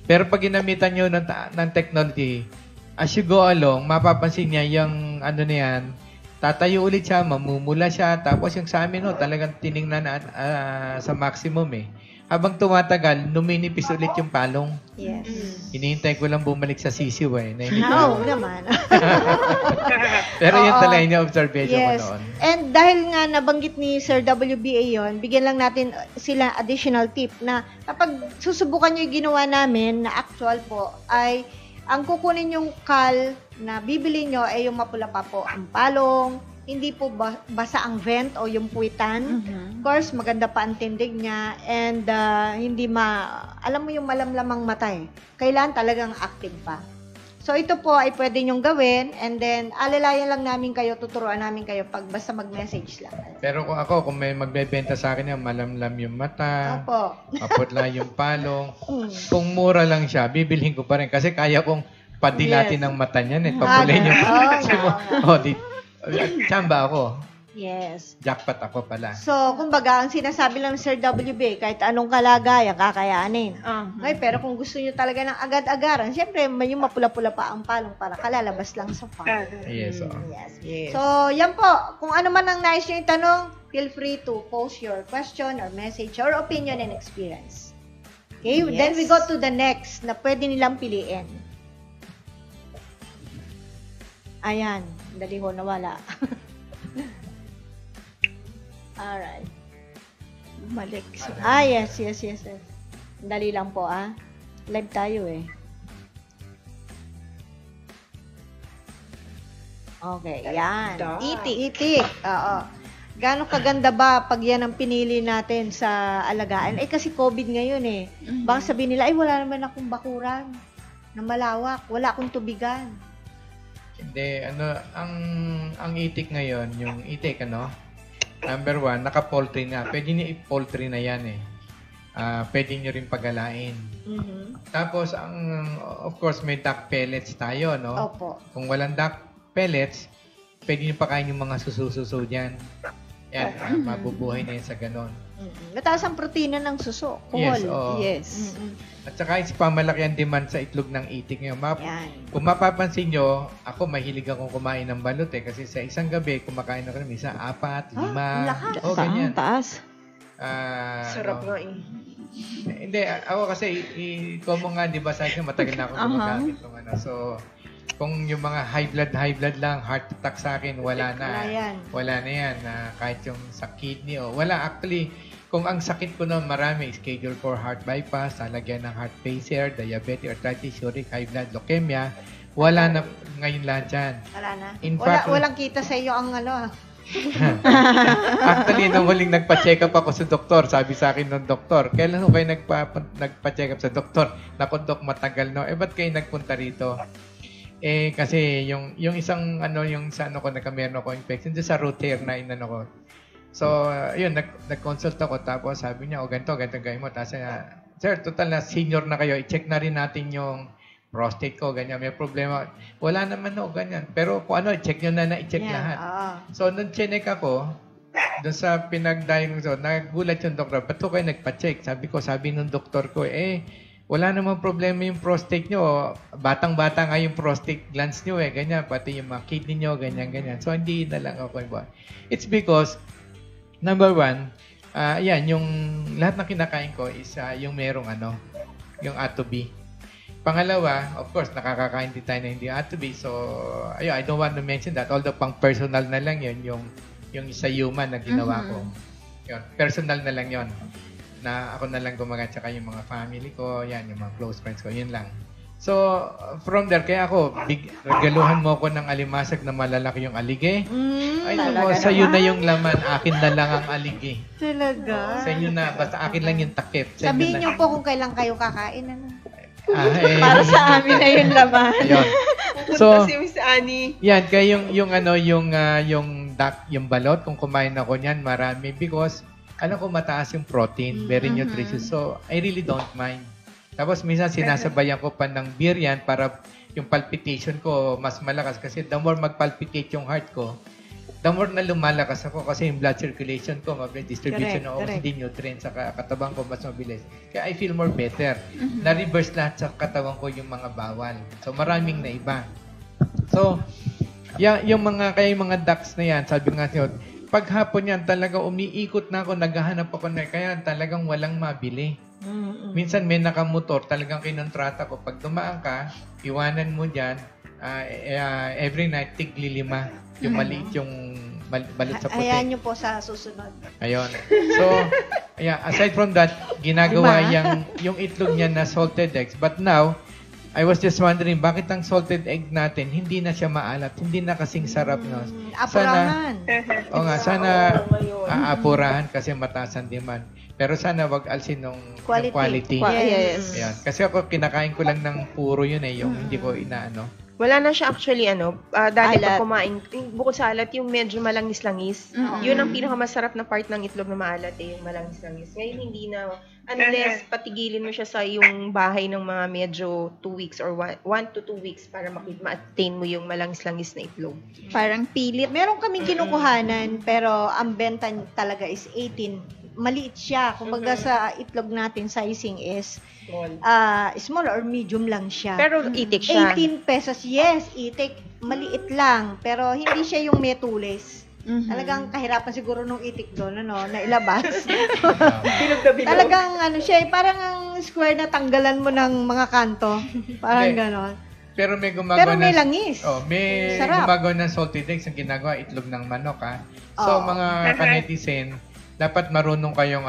Pero pag ginamitan niyo ng technology, as you go along, mapapansin niya yung na yan, tatayo ulit siya, mamumula siya. Tapos yung sa amin talagang tiningnan sa maximum Habang tumatagal, numinipis ulit yung palong. Yes. Hinihintay ko lang bumalik sa sisiw No, naman. Pero yun talaga yung observation ko noon. And dahil nga nabanggit ni Sir WBA yon, bigyan lang natin sila additional tip na kapag susubukan nyo yung ginawa namin na actual po, ay ang kukunin yung kal na bibili nyo ay yung mapula pa po ang palong, hindi po basa ang vent o yung puwitan. Of course, maganda pa ang tindig niya and hindi alam mo yung malamlamang mata Kailan talagang active pa. So, ito po ay pwede nyong gawin and then alalayan lang namin kayo, tuturuan namin kayo pag basta mag-message lang. Pero kung may magbebenta sa akin yung malamlam yung mata, Opo. maputla yung palong, kung mura lang siya, bibilhin ko pa rin kasi kaya kong padilatin ng mata niyan papulayin yung Chamba ako. Yes. Jackpot ako pala. So, kumbaga, ang sinasabi lang ni Sir WB, kahit anong kalagayan, kakayanin. Pero kung gusto nyo talaga ng agad-agaran, syempre, may yung mapula-pula pa ang palong para kalalabas lang sa farm. Yes. Yes. So, yan po. Kung ano man ang nais nyo itanong, feel free to post your question or message or opinion and experience. Okay? Then we go to the next na pwede nilang piliin. Ayan. Dali ho, nawala. Alright. Balik. Yes. Dali lang po, Live tayo, Okay, yan. Itik. Oo. Gaano kaganda ba pag yan ang pinili natin sa alagaan? Kasi COVID ngayon, Baka sabihin nila, wala naman akong bakuran na malawak. Wala akong tubigan. Hindi, ang itik ngayon, yung itik, number 1, naka-poultry na. Pwede niyo i-poultry na yan eh. Pwede niyo rin pagalain. Tapos, of course, may duck pellets tayo, no? Opo. Kung walang duck pellets, pwede niyo pakain yung mga suso dyan. Yan, mabubuhay na yan sa ganon. Mataas ang protina ng suso. Yes, oo. Yes. At saka pamalaki ang demand sa itlog ng itik ngayon. Yan. Kung mapapansin nyo, ako mahilig akong kumain ng balot eh. Kasi sa isang gabi, kumakain ako ng isa, 4, 5. lakas. Ganyan. Taas. Sarap nga eh. Hindi, ako kasi, ikaw mo nga, di ba, sa akin, matagal na ako gumagamit ng So, kung yung mga high blood lang, heart attack sa akin, wala na. Wala na yan. Kahit yung sa kidney, wala. Actually, kung ang sakit ko na marami, schedule for heart bypass, talagyan ng heart pacer, diabetic, arthritis, uric, high blood, leukemia, wala na ngayon lahat dyan. Wala na. In fact, Walang kita sa iyo ang Actually, nung huling nagpa-check up ako sa doktor, sabi sa akin ng doktor, kailan ho kayo nagpa-check up sa doktor? Naku, Dok, matagal no. Ba't kayo nagpunta rito? Kasi yung isang yung sa ko nagkameron ako infection sa root hair na ko. So, yun, nag-consult ako tapos sabi niya, ganito gawin mo. Tapos, sir, total na senior na kayo, i-check na rin natin yung prostate ko, ganyan, may problema. Wala naman ganyan. Pero kung i-check nyo na i-check lahat. So, nung chinek ako, doon sa pinag-diagnose, nagulat yung doktor, ba't kayo nagpa-check? Sabi nung doktor ko, wala namang problema yung prostate nyo. Batang-bata nga yung prostate glands nyo ganyan. Pati yung mga kidney nyo, ganyan. So, hindi na lang ako. It's because, number 1, yan, yung lahat na kinakain ko is yung merong yung A2B. Pangalawa, of course, nakakakain din tayo na hindi A2B. So, I don't want to mention that. Although pang personal na lang yun, yung sa human na ginawa ko. Yun, personal na lang yun. Na ako na lang gumagat, tsaka yung mga family ko, yan, yung mga close friends ko, yun lang. So, from there, kaya ako, regaluhan mo ako ng alimasag na malalaki yung alige. Ay, sa'yo na yung laman, akin na lang ang alige. Talaga? Sa inyo na, basta akin lang yung takip. Sabihin niyo po kung kailan kayo kakain. Para sa amin na yung laman. Ayun. So, si Miss Annie. Yan, kaya yung balot, kung kumain ako niyan, marami because alam ko mataas yung protein, very nutritious. So, I really don't mind. Tapos minsan sinasabayan ko pa ng beer yan para yung palpitation ko mas malakas kasi the more mag-palpitate yung heart ko, the more na lumalakas ako kasi yung blood circulation ko, mabilis distribution ng oxygen, nutrients sa katawan ko mas mabilis. Kaya I feel more better. Na-reverse lahat sa katawan ko yung mga bawal. So maraming na iba. So, yung mga ducks na yan, sabi nga siya, pag hapon yan, talaga umiikot na ako, naghahanap ako na, kaya talagang walang mabili. Minsan may nakamotor, talagang kinontrata ko. Pag dumaan ka, iwanan mo dyan, every night, tigli 5. Yung maliit yung balot sa puti. Ayan nyo po sa susunod. Ayun. So, aside from that, ginagawa yung itlog niya na salted eggs. But now, I was just wondering, bakit ang salted egg natin, hindi na siya maalat, hindi na kasing sarap. No? Apurahan. Sana aapurahan kasi mataas ang demand. Pero sana wag alsin ng quality. Yes. Ayan. Kasi ako, kinakain ko lang ng puro yun yung hindi ko inaano. Wala na siya actually, dati pag kumain, bukod sa alat, yung medyo malangis-langis. Yun ang pinakamasarap na part ng itlog na maalat yung malangis-langis. Ngayon, hindi na, unless patigilin mo siya sa yung bahay ng mga medyo 2 weeks or 1 to 2 weeks para ma-attain mo yung malangis-langis na itlog. Parang pilit. Meron kaming kinukuhanan, pero ang benta talaga is 18. Maliit siya. Kumbaga sa itlog natin, sizing is small or medium lang siya. Pero itik siya. 18 pesos. Yes, itik. Maliit lang. Pero hindi siya yung metulis. Talagang kahirapan siguro nung itik doon, na ilabas. Bilog na bilog. Talagang siya, parang ang square na tanggalan mo ng mga kanto. Parang ganon. Pero may gumagawa may langis. May sarap. gumagawa ng salted eggs ang ginagawa itlog ng manok So mga kanetizen, dapat marunong kayong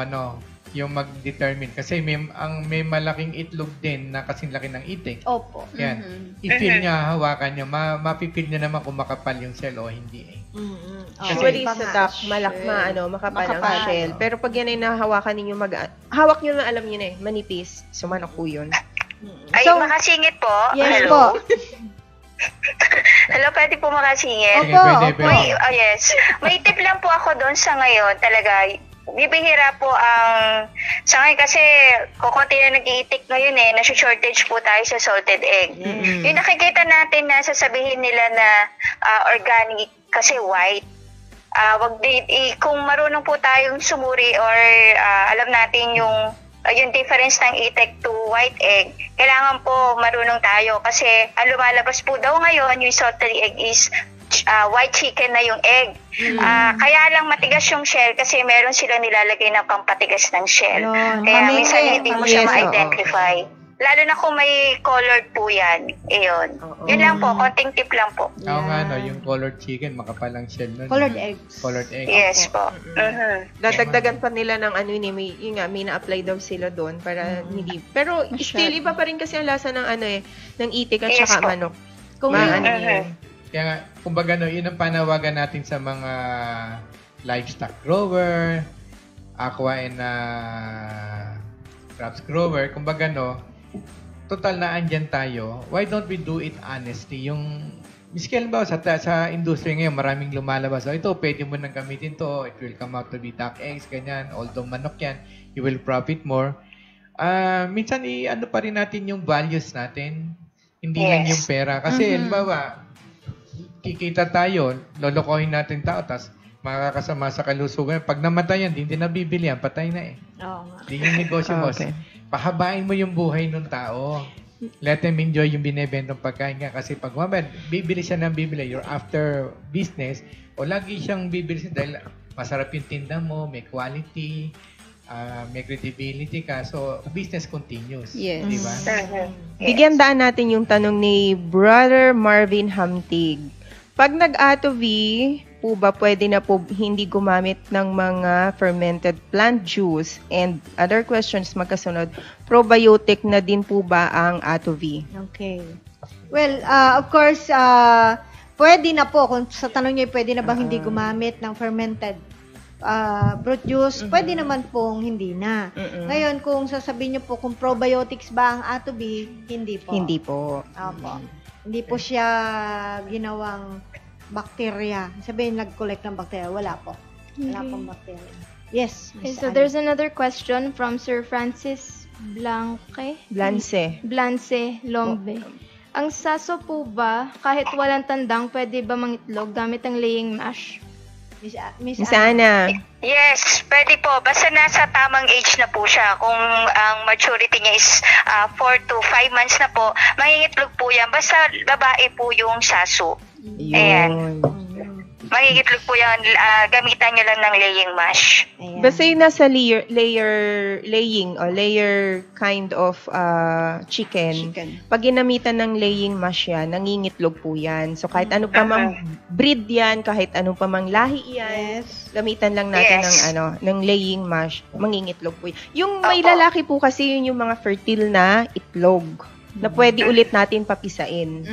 yung mag-determine kasi may malaking itlog din na kasing laki ng itik. Opo. Yan. I-feel niya, hawakan niyo, mapipil niya naman kung makapal yung shell o hindi Usually sa duck, makapal ang shell. Pero pag yan ay nahawakan ninyo, hawak nyo na alam nyo na manipis. So manok po yun. Ay, makasingit po. Yes Hello? po. Hello, pwede po makasingit? Sige, Opo, pwede, opo. pwede. Yes. May tip lang po ako doon sa ngayon talaga. Bibihira po ang... Sa ngayon kasi, kukunti na nag-iitik ngayon nasa-shortage po tayo sa salted egg. Yung nakikita natin na sasabihin nila na organic kasi white. Kung marunong po tayong sumuri or alam natin yung difference ng itik to white egg, kailangan po marunong tayo kasi ang lumalabas po daw ngayon yung salted egg is white chicken na yung egg. Kaya lang matigas yung shell kasi meron sila nilalagay na pampatigas ng shell. Yun. Kaya Mamili. minsan hindi mo siya Yes, ma-identify. Lalo na kung may colored po yan. Yun. Yun lang po, konting tip lang po. Oo nga, no, yung colored chicken, makapalang shell nun. Colored eggs. Colored egg. Yes po. Dadagdagan pa nila ng ano yun, may na-apply daw sila doon para hindi. Pero still iba pa rin kasi ang lasa ng ng itik at Yes saka po. manok. Kung Maano Mhm. yun. Kaya nga, kumbaga, no, yun ang panawagan natin sa mga livestock grower, aqua and crops grower. Kumbaga, no, total na andyan tayo. Why don't we do it honestly? Yung, miski ba sa industry ngayon, maraming lumalabas. So, ito, pwede mo nang gamitin to. It will come out to be duck eggs, ganyan. Although manok yan, you will profit more. Minsan, ano pa rin natin yung values natin. Hindi lang yung pera. Kasi, halimbawa, kikita tayo, lolokohin natin tao, tapos makakasama sa kalusugan. Pag namatay yan, hindi nabibili yan, patay na Oo nga. Hindi yung negosyo mo. Okay. Pahabain mo yung buhay ng tao. Let them enjoy yung binibentong pagkain nga. Kasi pag bibili siya ng bibili, you're after business, o lagi siyang bibili siya dahil masarap yung tinda mo, may quality, may credibility ka. So, business continues. Yes. Di ba? Bigyan daan natin yung tanong ni Brother Marvin Hamtig. Pag nag-atopy, po ba pwede na po hindi gumamit ng mga fermented plant juice? And other questions magkasunod, probiotic na din po ba ang atopy? Okay. Well, of course, pwede na po. Kung sa tanong niyo, pwede na bang hindi gumamit ng fermented fruit juice? Pwede naman pong hindi na. Ngayon, kung sasabihin niyo po kung probiotics ba ang atopy, hindi po. Hindi po. Opo. Hindi po siya ginawang bacteria. Sabihin, nag-collect ng bacteria. Wala po. Wala pong bacteria. Yes, Okay, Miss so Annie. there's another question from Sir Francis Blance Lombe. Ang saso po ba, kahit walang tandang, pwede ba mangitlog gamit ang laying mash? Miss Miss Ana. Yes, pwede po. Basta nasa tamang age na po siya. Kung ang maturity niya is 4 to 5 months na po, mangingitlog po yan. Basta babae po yung saso. Ayan. Mangingitlog po yan. Gamitan niyo lang ng laying mash. Ayan. Basta yung nasa layer kind of chicken. Pag ginamitan ng laying mash yan, nangingitlog po yan. So kahit ano pa mang breed yan, kahit ano pa mang lahi yan, Yes. gamitan lang natin Yes. ng laying mash, mangingitlog po yan. Yung may Opo. lalaki po kasi yun yung mga fertile na itlog na pwede ulit natin papisain.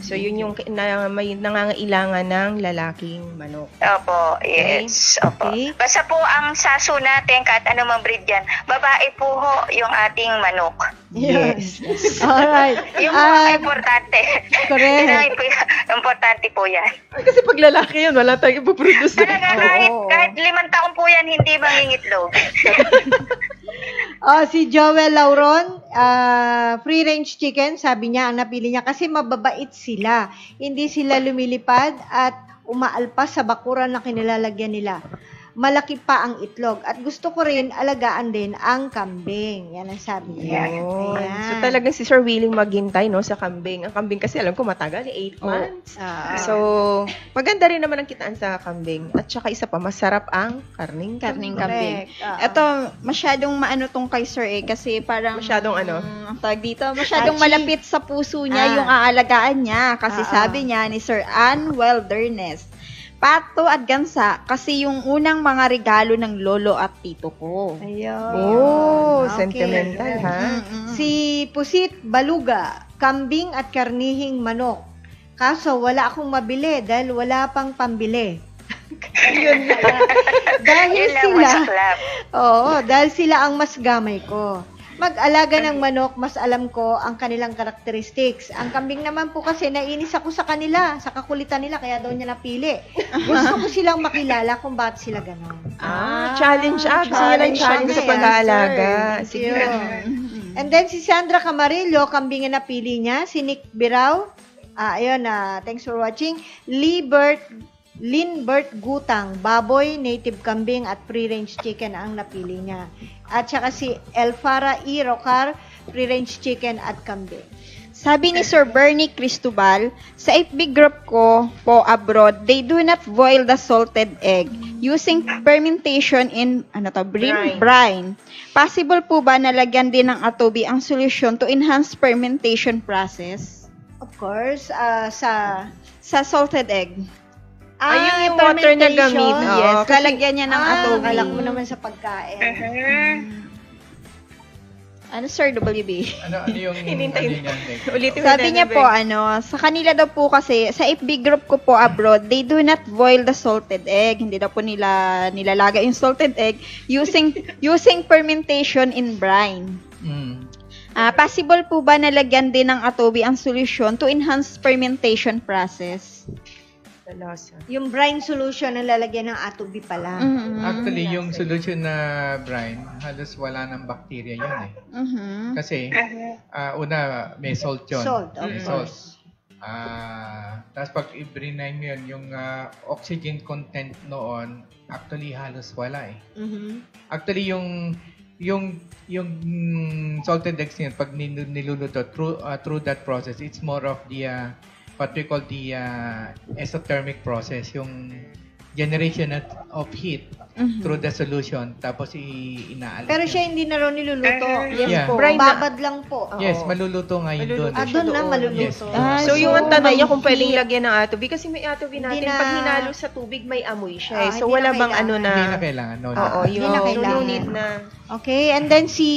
So yun yung may nangangailangan ng lalaking manok. Opo, yes. Opo. Okay. Basta po ang saso natin, kahit anumang breed yan, babae po ho yung ating manok. Yes. Alright. Yung mga importante. Correct. Yun ang importante po yan. Kasi pag lalaki yun, wala tayong ipoproduce. Talaga kahit 5 taon po yan, hindi mangingitlog. Si Joel Lauron, free range chicken, sabi niya, ang napili niya kasi mababait sila. Hindi sila lumilipad at umaalpas sa bakuran na kinilalagyan nila. Malaki pa ang itlog. At gusto ko rin alagaan din ang kambing. Yan ang sabi niya. Yun. Ayan. So talagang si Sir willing maghintay no sa kambing. Ang kambing kasi alam ko matagal, 8 months. So maganda rin naman ang kitaan sa kambing. At saka isa pa, masarap ang karning Karning kambing. kambing. Correct. Ito, masyadong maano tong kay Sir kasi parang... Masyadong ano? Ang tawag dito, masyadong Touchy. malapit sa puso niya Ah. yung aalagaan niya. Kasi Ah, sabi niya ni Sir Ann Wilderness, pato at gansa kasi yung unang mga regalo ng lolo at tito ko. Ayun. Oh, Okay. sentimental ha. Si Pusit Baluga, kambing at karnihing manok. Kaso wala akong mabili dahil wala pang pambili. Ayun nga. Dahil Yun lang, sila, masaklap. dahil sila ang mas gamay ko. mag-alaga ng manok, mas alam ko ang kanilang characteristics. Ang kambing naman po kasi, nainis ako sa kanila, sa kakulitan nila, kaya daw niya napili. Gusto ko silang makilala kung bakit sila ganon. Challenge Yan ang challenge sa pag-aalaga. Sige. And then, si Sandra Camarillo, kambing na napili niya. Si Nick Birao, ayun, thanks for watching. Linbert Gutang, baboy, native kambing at free-range chicken ang napili niya. At saka si Elfara E. Rocar, free-range chicken at kambing. Sabi ni Sir Bernie Cristobal, sa FB group ko po abroad, they do not boil the salted egg using fermentation in brine. Possible po ba na lagyan din ng atobi ang solusyon to enhance fermentation process? Of course, Sa salted egg. Yung water na gamit. Yes, lalagyan niya ng atobi. Kala ko naman sa pagkain. Ano, Sir WB? Ano yung Hinintay niyan? Ulitin mo Sabi niya po, sa kanila daw po kasi, sa FB group ko po abroad, they do not boil the salted egg. Hindi daw po nila nilalagay yung salted egg using fermentation in brine. Possible po ba na lagyan din ng atobi ang solusyon to enhance fermentation process? Yung brine solution ang lalagyan ng atobi pala. Actually, yung solution na brine, halos wala ng bacteria yun eh. Kasi, una, may salt yun. Salt, May of salt. course. Tapos pag i-brine mo yun, yung oxygen content noon, actually halos wala eh. Actually, yung salted eggs yun, pag niluluto, through that process, it's more of the what we call the exothermic process, yung generation of heat through the solution, tapos inaalat. Pero siya hindi na raw niluluto. Yes po. Brine na. Babad lang po. Yes, maluluto ngayon doon. Doon na maluluto. Yes. So, yung ang tanong niya kung may pwedeng heat. lagyan ng atobi. Kasi may atobi natin, Hindi na- pag hinalo sa tubig, may amoy siya. So, hindi wala na bang ano kailangan. Hindi na na... kailangan. No, Oo, Hindi yun. na So, kailangan. no need na. Okay, and then si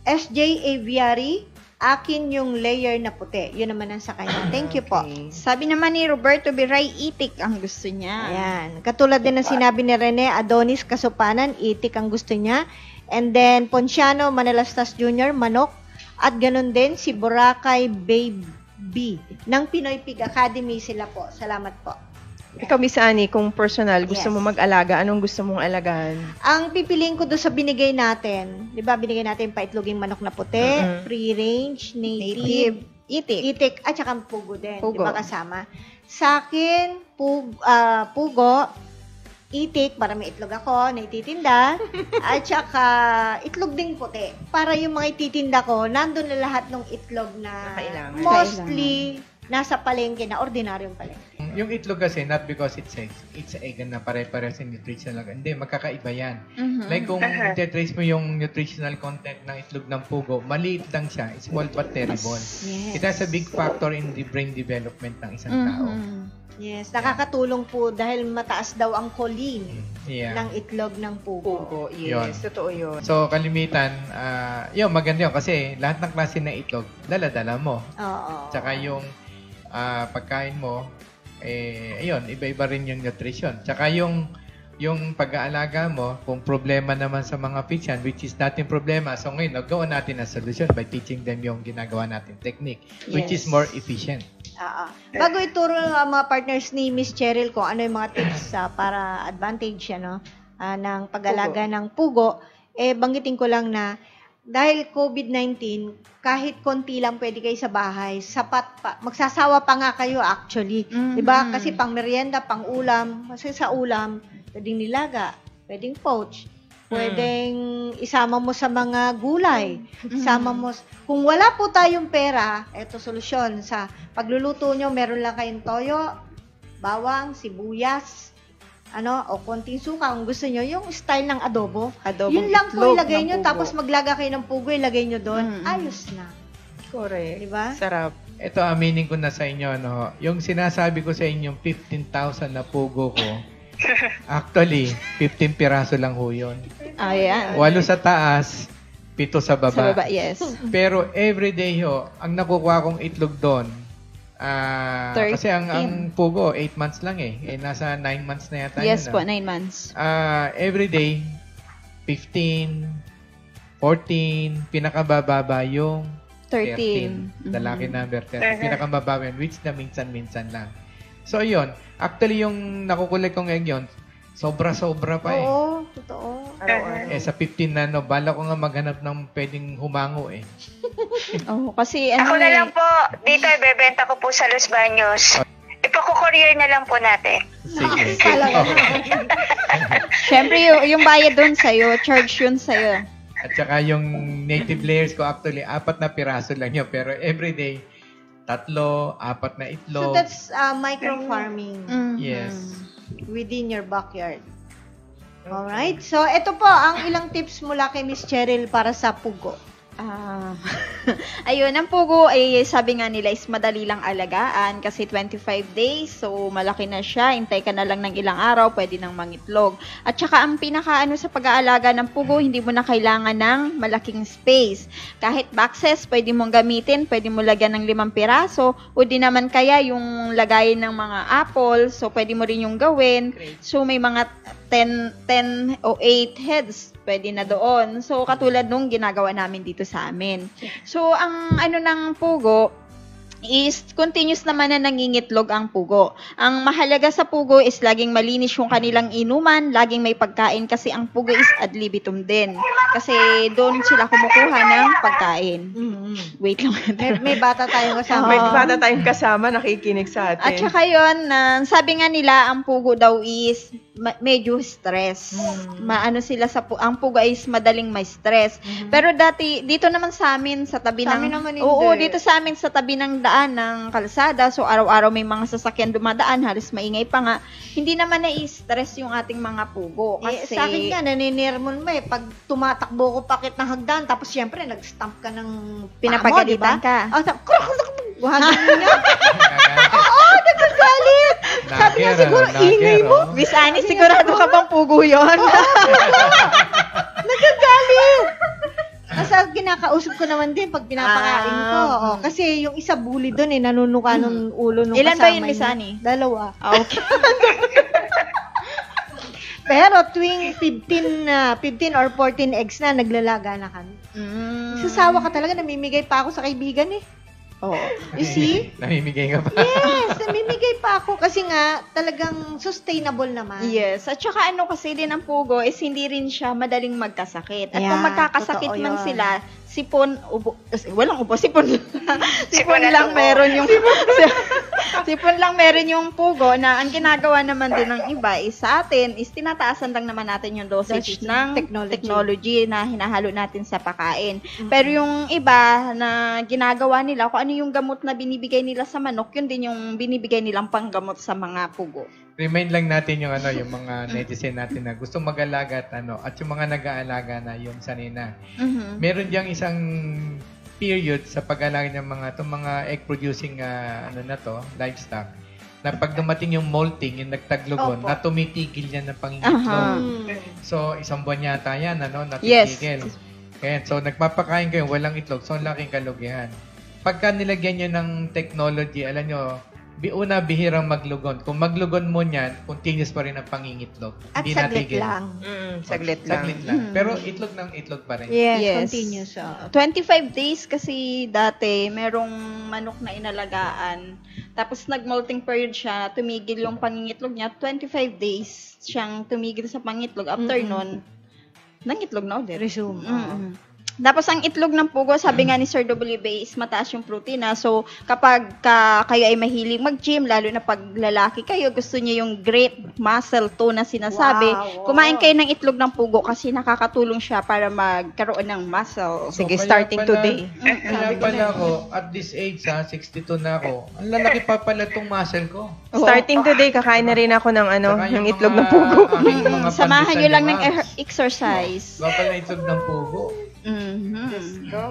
SJ Aviary, akin yung layer na puti. Yun naman ang sa kanya. Thank you po. Okay. Sabi naman ni Roberto Biray, itik ang gusto niya. Ayan. Katulad din ng sinabi ni Rene Adonis Kasupanan, itik ang gusto niya. And then, Ponciano Manalastas Jr., manok. At ganun din, si Boracay Baby ng Pinoy Pig Academy sila po. Salamat po. Ikaw, Miss Annie, kung personal, gusto Yes. mo mag-alaga, anong gusto mong alagaan? Ang pipiliin ko doon sa binigay natin, di ba, binigay natin paitloging manok na puti, free range, native, itik, at saka pugo din. Pugo. Di ba kasama? Sa akin, pugo, itik, para may itlog ako na ititinda, at saka itlog ding puti. Para yung mga ititinda ko, nandun na lahat ng itlog na Kailangan. mostly nasa palengke na, ordinaryong palengke. Yung itlog kasi, not because it's egg na pare-pareho sa nutritional. Hindi, magkakaiba yan. Like kung trace mo yung nutritional content ng itlog ng pugo, maliit lang siya, small but terrible. Yes. It has a big factor in the brain development ng isang tao. Yes, nakakatulong po dahil mataas daw ang choline Yeah. ng itlog ng pugo. Pugo, Yun. yes. Totoo yun. So, kalimitan, yun, maganda yun kasi lahat ng klase ng itlog, dala-dala mo. Oo. Tsaka yung pagkain mo, ayun, iba-iba rin yung nutrition. Tsaka yung pag-aalaga mo, kung problema naman sa mga fish yan, which is natin problema, so ngayon, nagawa natin ang solution by teaching them yung ginagawa natin technique, which is more efficient. Bago ituro ang mga partners ni Miss Cheryl kung ano yung mga tips para advantage ng pag-alaga ng pugo, banggitin ko lang na dahil COVID-19, kahit konti lang pwede kayo sa bahay, sapat pa. Magsasawa pa nga kayo actually. 'Di ba? Kasi pang merienda, pang ulam, kasi sa ulam, pwedeng nilaga, pwedeng poach, pwedeng isama mo sa mga gulay. Isama mo. Kung wala po tayong pera, eto solusyon. Sa pagluluto nyo, meron lang kayong toyo, bawang, sibuyas, o konting suka. Kung gusto nyo, yung style ng adobo. Yun lang po ilagay nyo, tapos maglaga kayo ng pugo, ilagay nyo doon. Ayos na. Correct. Diba? Sarap. Ito, aminin ko na sa inyo, no? Yung sinasabi ko sa inyong 15,000 na pugo ko, actually, 15 piraso lang ho yun. Ayan. 8 sa taas, 7 sa baba. Sa baba, yes. Pero everyday ho, ang nakukuha kong itlog doon, kasi ang pugo, 8 months lang nasa 9 months na yata Yes yun. po, 9 months. Everyday, 15, 14, pinakamababa yung 13. 13. Lalaki number 13. Pinakamababa yun, which na minsan-minsan lang. So, yun. Actually, yung nakukulit kong egg yun, sobra-sobra pa eh. Oo, totoo. Sa 15 na, bala ko nga maghanap ng pwedeng humango eh. Oh, kasi Ako na lang po, dito ibebenta ko po sa Los Baños. Ipakukourier na lang po natin. Sige. syempre yung bayad doon sa'yo, charge yun sa'yo. At saka yung native layers ko actually, 4 na piraso lang yun. Pero everyday, 3, 4 na So itlog. that's micro-farming Yes. within your backyard. Alright. So, ito po ang ilang tips mula kay Miss Cheryl para sa pugo. Ayun, ang pugo ay sabi nga nila is madali lang alagaan kasi 25 days, so malaki na siya, hintay ka na lang ng ilang araw, pwede nang mangitlog. At saka ang pinakaano sa pag-aalaga ng pugo, hindi mo na kailangan ng malaking space. Kahit boxes, pwede mong gamitin, pwede mo lagyan ng 5 piraso, o di naman kaya yung lagayin ng mga apple, so pwede mo rin yung gawin. So may mga 10 o 8 heads, pwede na doon. So, katulad nung ginagawa namin dito sa amin. So, ang ano ng pugo is continuous naman na nangingitlog ang pugo. Ang mahalaga sa pugo is laging malinis yung kanilang inuman, laging may pagkain kasi ang pugo is ad libitum din. Kasi doon sila kumukuha ng pagkain. Wait lang. May bata tayong kasama. May bata tayong kasama, nakikinig sa atin. At saka yun, sabi nga nila, ang pugo daw is medyo stress. Maano sila ang pugo is madaling may stress. Pero dati, dito naman sa amin, sa tabi Sa ng... amin naman Oo, hindi. dito sa amin, sa tabi ng daan ng kalsada. So, araw-araw may mga sasakyan dumadaan, halos maingay pa nga. Hindi naman na-stress yung ating mga pugo. Kasi... Sa akin nga, naninirmon mo eh. Pag tumatakbo ko pakit ng hagdan, tapos syempre, nag-stamp ka ng Pinapagalitan ka. Buhagin niya. Oo, nagagalit. Sabi niya siguro, ingay mo. Miss Annie, sigurado ka bang pugo yun? Nagagalit. Kasi kinakausap ko naman din pag pinapakain ko. Kasi yung isa bully doon eh, nanunuka ng ulo nung Ilan ba kasama yun, Miss niya. Annie? 2. Okay. Pero tuwing 15 or 14 eggs na, naglalaga na kami. Sasawa ka talaga, namimigay pa ako sa kaibigan eh. Oo. You see? Namimigay ka pa. Yes, namimigay pa ako kasi nga talagang sustainable naman. Yes. At saka ano kasi din ang pugo is hindi rin siya madaling magkasakit. At Yeah, kung magkakasakit totoo man yun. sila, sipon, ubo, walang ubo, sipon Sipon na lang tubo. meron yung sipon lang meron yung pugo na ang ginagawa naman din ng iba is sa atin is tinataasan lang naman natin yung dosage That's ng technology na hinahalo natin sa pagkain. Pero yung iba na ginagawa nila, kung ano yung gamot na binibigay nila sa manok, yun din yung binibigay nilang panggamot sa mga pugo. Remind lang natin yung yung mga netizen natin na gustong mag-alaga at yung mga nag-aalaga na yung sanay na. Meron diyang isang period sa pag-alaga ng mga egg producing livestock na pag dumating yung molting, yung nagtaglogon, na tumitigil yan ng pangingitlog. So, 1 buwan yata yan, natitigil. Yes. Kaya, so, nagpapakain kayo, walang itlog, so, ang laking kalugihan. Pagka nilagyan nyo ng technology, alam nyo, bihirang maglugon. Kung maglugon mo niyan, continuous pa rin ang pangingitlog. At Hindi saglit natigil. lang. Saglit lang. Saglit lang. Pero itlog ng itlog pa rin. Yes, continuous. 25 days kasi dati merong manok na inalagaan. Tapos nag-molting period siya, tumigil yung pangingitlog niya. 25 days siyang tumigil sa pangitlog. After nun, nangitlog na ulit. Resume. Tapos ang itlog ng pugo, sabi nga ni Sir WB, is mataas yung protina. So, kapag kayo ay mahilig mag-gym, lalo na pag lalaki kayo, gusto niyo yung great muscle tone na sinasabi, kumain kayo ng itlog ng pugo kasi nakakatulong siya para magkaroon ng muscle. Sige, kaya starting pala- today. Kaya pala ako, at this age 62 na ako, ang lalaki pa pala itong muscle ko. Starting today, kakain na rin ako ng Saka yung yung itlog mga- ng pugo. aking mga Samahan nyo lang ng pandesal exercise. Baka pala itlog ng pugo.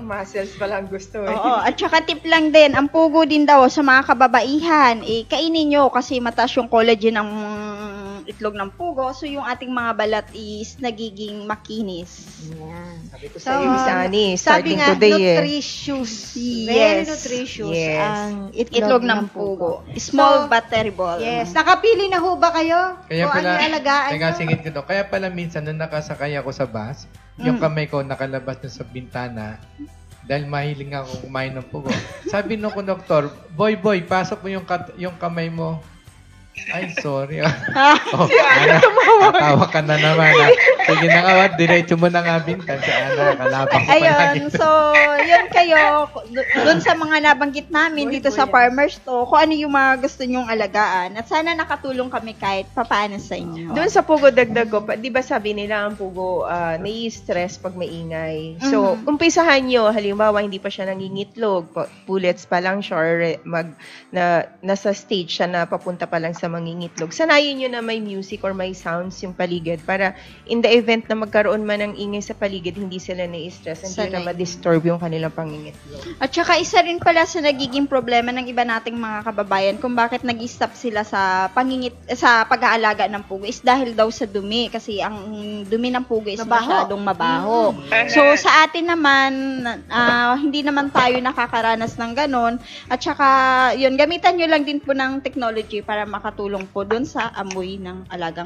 Muscles pa lang gusto Oo, at saka tip lang din, ang pugo din daw sa mga kababaihan, kainin nyo kasi mataas yung collagen ng itlog ng pugo, so yung ating mga balat is nagiging makinis. Yan. Sabi ko So, sa iyo, Miss Annie, sabi starting nga, today nutritious. Very Yes. nutritious Yes. ang Itlog ng pugo. Small but terrible. Yes. Nakapili na ho ba kayo? Kaya Kung pala, ano alagaan teka, nyo? singit ko to. Kaya pala minsan nung nakasakay ako sa bus, yung kamay ko nakalabas na sa bintana dahil mahiling ako kumain ng pugo. Sabi nung konduktor, boy, pasok mo yung kamay mo. Ay, sorry. Ana, tatawa ka na naman. Sige na nga, diretso mo na nga bintan. Si Ana, kalabang ko palagi. Ayun, so, yun kayo, dun sa mga nabanggit namin dito sa Farmers to, kung ano yung mga gusto nyong alagaan. At sana nakatulong kami kahit papaano sa inyo. Doon sa pugo, dagdag ko, di ba sabi nila ang pugo, nai-stress pag maingay. So, umpisahan nyo, halimbawa, hindi pa siya nangingitlog, pullets pa lang siya, or nasa stage siya na papunta pa lang sa mangingitlog. Sanayin nyo na may music or may sounds yung paligid para in the event na magkaroon man ng ingay sa paligid, hindi sila nai-stress, hindi na ma-disturb yung kanilang pangingitlog. At saka isa rin pala sa nagiging problema ng iba nating mga kababayan kung bakit nag-stop sila sa sa pag-aalaga ng pugo is dahil daw sa dumi, kasi ang dumi ng pugo is masyadong mabaho. So sa atin naman hindi naman tayo nakakaranas ng ganon, at saka yun, gamitan nyo lang din po ng technology para makatulong po doon sa amoy ng alagang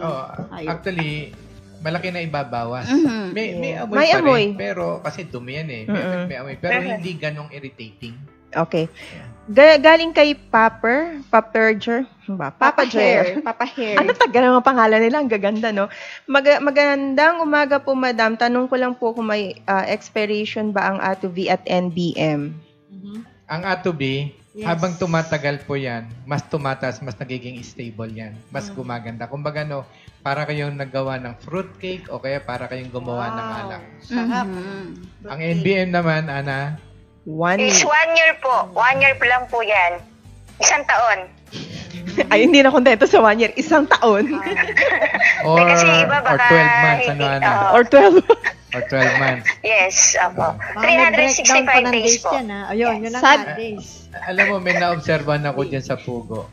hayop. Actually, malaki na ibabawas. May amoy May pa amoy. rin, pero kasi dumi yan eh. May amoy, pero hindi ganong irritating. Okay. Galing kay Papager. Papa Hair. Ano taga ng pangalan nila? Ang gaganda, no? Magandang umaga po, madam. Tanong ko lang po kung may expiration ba ang A2V at NBM? Ang A2B, habang tumatagal po yan, mas tumataas, mas nagiging stable yan. Mas gumaganda. Kumbaga, no, para kayong naggawa ng fruitcake o kaya para kayong gumawa ng alak. Sarap. Ang NBM naman, Ana, 1 Is year. 1 year po. 1 year pa lang po yan. 1 taon. Ay, hindi na kontento sa 1 year. 1 taon. or, kasi iba or baka 12 months, ano, hindi- Ana? Or 12. Or 12 months. Yes, opo. Baka mag-breakdown pa 365 ng days days po. yan, ha? Ayun, yun ang Sad- days. Alam mo, may naobserbahan ako dyan sa pugo.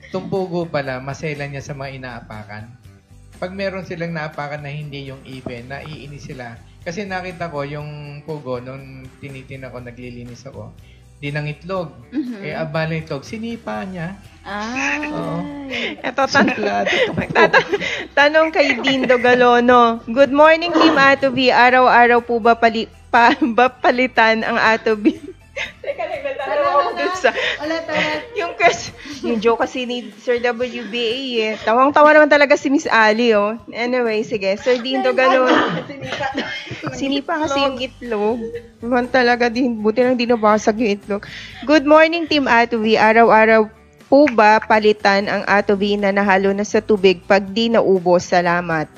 Itong pugo pala, masela niya sa mga inaapakan. Pag meron silang naapakan na hindi yung even, naiinis sila. Kasi nakita ko yung pugo, nung tinitin ako, naglilinis ako, di nang itlog. Eh, abala itlog, sinipa niya. Oo. Ito, tanong kay Dindo Galono. Good morning, Team A2B. Araw-araw po ba palitan ang A2B? Teka lang, natatawa ako dun sa... Yung joke kasi ni Sir WBA eh. Tawang-tawa naman talaga si Miss Ali, oh. Anyway, sige. Sir Dindo Galono. Sinipa kasi yung itlog. Naman talaga, buti lang di nabasag yung itlog. Good morning, Team A2B. Araw-araw po ba palitan ang A2B na nahalo na sa tubig pag di naubos? Salamat.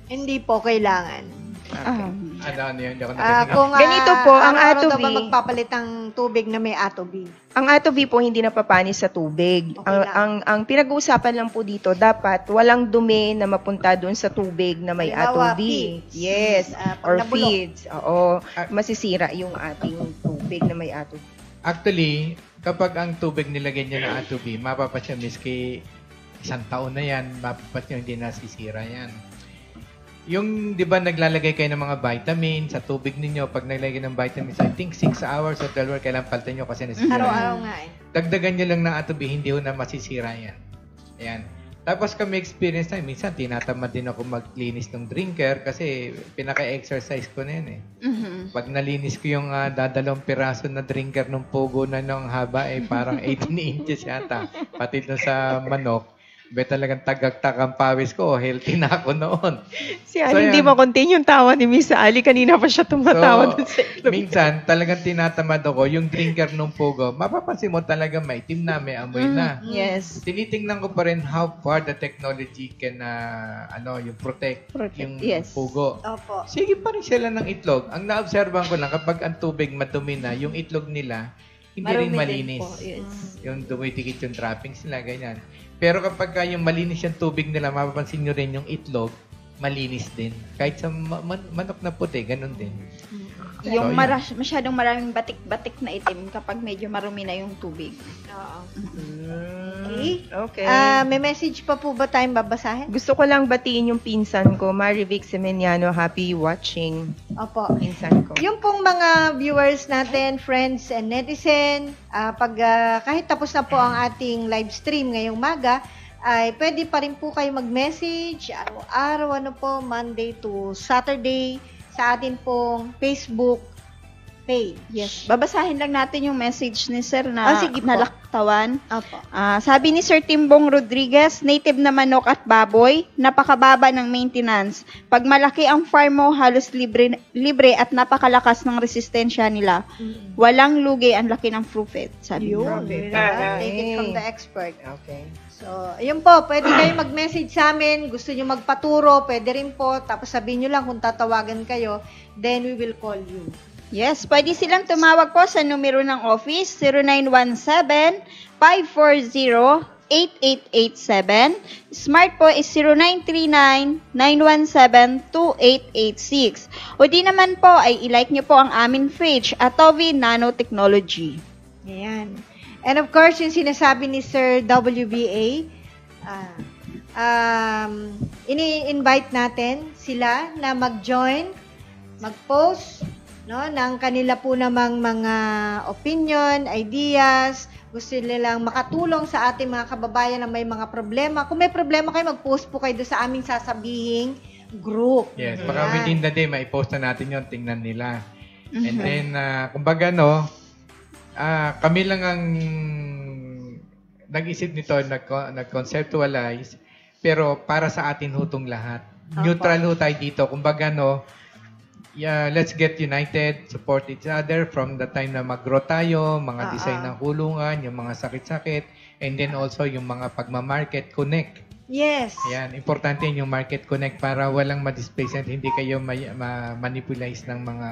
Hindi po kailangan. Ano yun? Hindi ako nakasingap. Kung Ganito po, ang araw-araw daw A2B. ba magpapalit ng tubig na may A2B? Ang A2B po hindi napapanis sa tubig. Okay lang. Ang pinag-uusapan lang po dito, dapat walang dumi na mapunta doon sa tubig na may Halimbawa, A2B. feeds. Yes, Pag or nabulok. feeds. Oo, masisira yung ating tubig na may A2B. Actually, kapag ang tubig nilagyan niya ng A2B, mapapasya miski 1 taon na yan, mapapasya hindi nasisira yan. Yung, di ba, naglalagay kayo ng mga vitamin sa tubig ninyo, pag naglagay ng vitamins, I think 6 hours or 12 hours, kailangan palitan nyo kasi nasisira yan. Araw-araw nga eh. Dagdagan nyo lang ng A2B, hindi ho na masisira yan. Ayan. Tapos kami experience na, minsan tinatamad din ako maglinis ng drinker kasi pinaka-exercise ko na yan eh. Pag nalinis ko yung dadalawang piraso na drinker ng pugo na ng haba, parang 18 inches yata. Pati doon sa manok. Talagang tagagtak ang pawis ko. Healthy na ako noon. Si Ali, hindi ma-contain yung tawa ni Miss Ali. Kanina pa siya tumatawa doon sa itlog. Minsan, talagang tinatamad ako. Yung drinker ng pugo, mapapansin mo talaga maitim na, may amoy na. Yes. Tinitingnan ko pa rin how far the technology can yung protect yung yes. pugo. Opo. Sige pa rin sila ng itlog. Ang naobserbahan ko lang, kapag ang tubig madumi na, yung itlog nila, hindi rin malinis. Po, yes. Yung dumitikit yung trappings nila, ganyan. Pero kapag yung malinis yung tubig nila, mapapansin nyo rin yung itlog, malinis din. Kahit sa manok na puti, ganun din. Yung So, masyadong maraming batik-batik na itim kapag medyo marumi na yung tubig. Oo. Mm. Okay. Okay. May message pa po ba tayong babasahin? Gusto ko lang batiin yung pinsan ko, Marivic Semeniano, happy watching. Opo. Pinsan ko. Yung pong mga viewers natin, friends and netizen, kahit tapos na po ang ating live stream ngayong maga, ay pwede pa rin po kayo mag-message araw-araw, Monday to Saturday, sa atin pong Facebook page. Yes. Babasahin lang natin yung message ni Sir na sige po. nalaktawan. Opo. Sabi ni Sir Timbong Rodriguez, native na manok at baboy, napakababa ng maintenance. Pag malaki ang farm mo, halos libre at napakalakas ng resistensya nila. Walang lugi, ang laki ng profit. Sabi Yun. niya. Take it from the expert. Okay. So, ayun po, pwede kayo mag-message sa amin, gusto nyo magpaturo, pwede rin po, tapos sabihin nyo lang kung tatawagan kayo, then we will call you. Yes, pwede silang tumawag po sa numero ng office, 0917-540-8887. Smart po is 0939-917-2886. O di naman po ay ilike nyo po ang aming page, Atovi Nanotechnology. Ayan. And of course, yung sinasabi ni Sir WBA, ini-invite natin sila na mag-join, mag-post, ng kanila po namang mga opinion, ideas, gusto nilang makatulong sa ating mga kababayan na may mga problema. Kung may problema kayo, mag-post po kayo doon sa aming sasabihing group. Yes, baka within the day, maipost na natin yun, tingnan nila. And then, kumbaga, kami lang ang nag-isip nito, nag-conceptualize, pero para sa atin hutong lahat. Neutral ho tayo dito. Kumbaga, let's get united, support each other from the time na mag-grow tayo, mga design ng kulungan, yung mga sakit-sakit, and then also yung mga pagma-market connect. Yes. Yan, importante yung market connect para walang ma-displace at hindi kayo ma-manipulize ng mga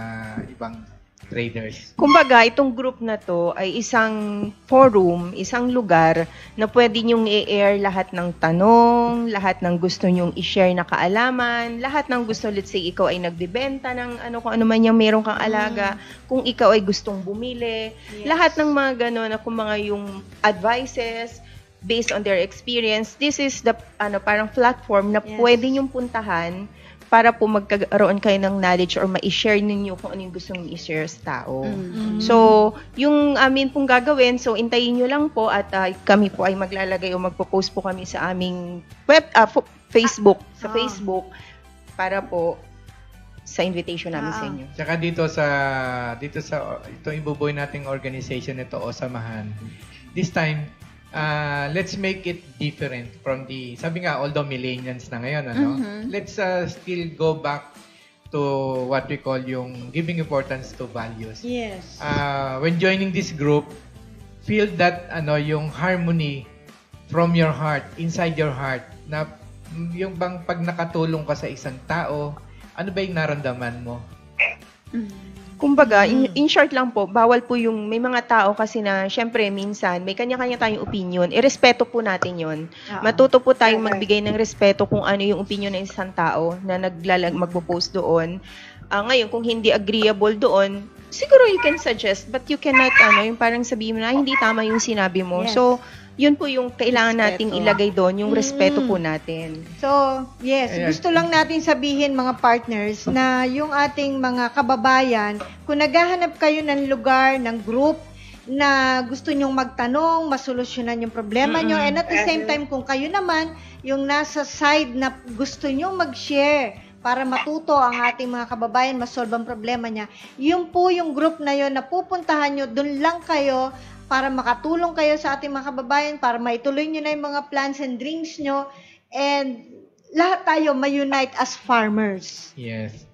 ibang traders. Kumbaga, itong group na to ay isang forum, isang lugar na pwede nyong i-air lahat ng tanong, lahat ng gusto nyong i-share na kaalaman, lahat ng gusto, let's say, ikaw ay nagbibenta ng kung ano man yung meron kang alaga, kung ikaw ay gustong bumili, lahat ng mga gano'n na kung mga yung advices, based on their experience, this is the parang platform na pwede nyong puntahan para po magkaroon kayo ng knowledge or ma-share ninyo kung ano yung gusto nyo i-share sa tao. So, yung amin pong gagawin, so intayin nyo lang po at kami po ay maglalagay o magpo-post po kami sa aming Facebook, sa Facebook para po sa invitation namin sa inyo. Tsaka dito sa ito ibubuoy nating organization ito o samahan. This time, let's make it different from sabi nga, although millennials na ngayon, let's still go back to what we call yung giving importance to values. Yes. When joining this group, feel that yung harmony from your heart, inside your heart, na yung bang pag nakatulong ka sa isang tao, ano ba yung naramdaman mo? Kumbaga, in short lang po, bawal po yung may mga tao kasi na, syempre, minsan, may kanya-kanya tayong opinion, irespeto po natin yon. Matuto po tayong magbigay ng respeto kung ano yung opinion ng isang tao na magpo-post doon. Ngayon, kung hindi agreeable doon, siguro you can suggest, but you cannot, yung parang sabihin mo na, hindi tama yung sinabi mo. Yes. So, yun po yung kailangan nating ilagay doon, yung respeto po natin. So, yes, gusto lang natin sabihin mga partners na yung ating mga kababayan, kung naghahanap kayo ng lugar, ng group, na gusto nyong magtanong, masolusyonan yung problema nyo, and at the same time, kung kayo naman, yung nasa side na gusto nyong mag-share para matuto ang ating mga kababayan, masolve ang problema niya, yun po yung group na yun na pupuntahan nyo, dun lang kayo, para makatulong kayo sa ating mga kababayan, para maituloy nyo na yung mga plans and dreams nyo, and lahat tayo ma-unite as farmers. Yes.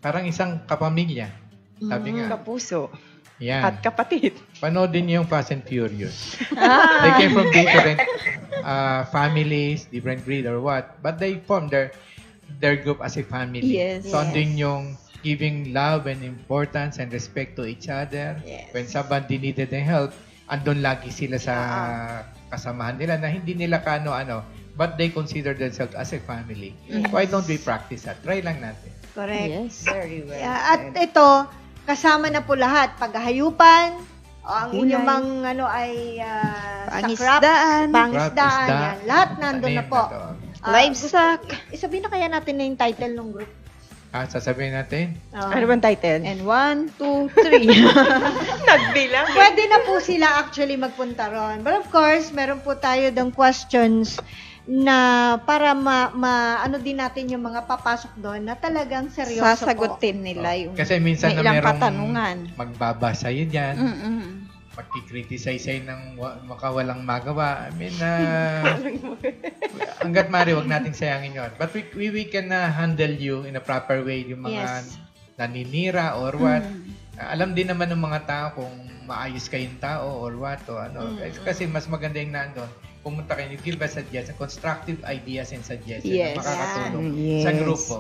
Parang isang kapamilya. Sabi nga. Kapuso. Yan. At kapatid. Panoodin niyo yung Fast and Furious. They came from different families, different breed or what, but they formed their group as a family. Yes. So, andun yung giving love and importance and respect to each other. Yes. When somebody needed the help, andun lagi sila sa kasamahan nila na hindi nila but they consider themselves as a family. Why don't we practice that? Try lang natin. Correct. Yes. Very well. At ito, kasama na po lahat. Paghahayupan, ang Gulay. inyong mga ay Pangisdaan. pangisdaan, Isda, yan. Lahat nandun na tanim po. to. Livestock. Isabihin na kaya natin na yung title ng group. Sasabihin natin. Ano bang title? And 1, 2, 3. Nagbilang. Pwede na po sila actually magpunta ron. But of course, meron po tayo ng questions na para ano din natin yung mga papasok doon na talagang seryoso po. Sasagutin nila yung Kasi minsan may na ilang merong katanungan. magbabasa yun yan. Mm-mm. Magkikriticize sa'yo ng makawalang magawa. I mean, hanggat maaari, wag nating sayangin yun. But we can handle you in a proper way, yung mga Yes. naninira or what. Alam din naman ng mga tao kung maayos kayong tao or what. O ano. Kasi mas maganda yung nandun. Pumunta kayo, you give us suggestions, constructive ideas and suggestions Yes. na makakatulong Yes. sa grupo.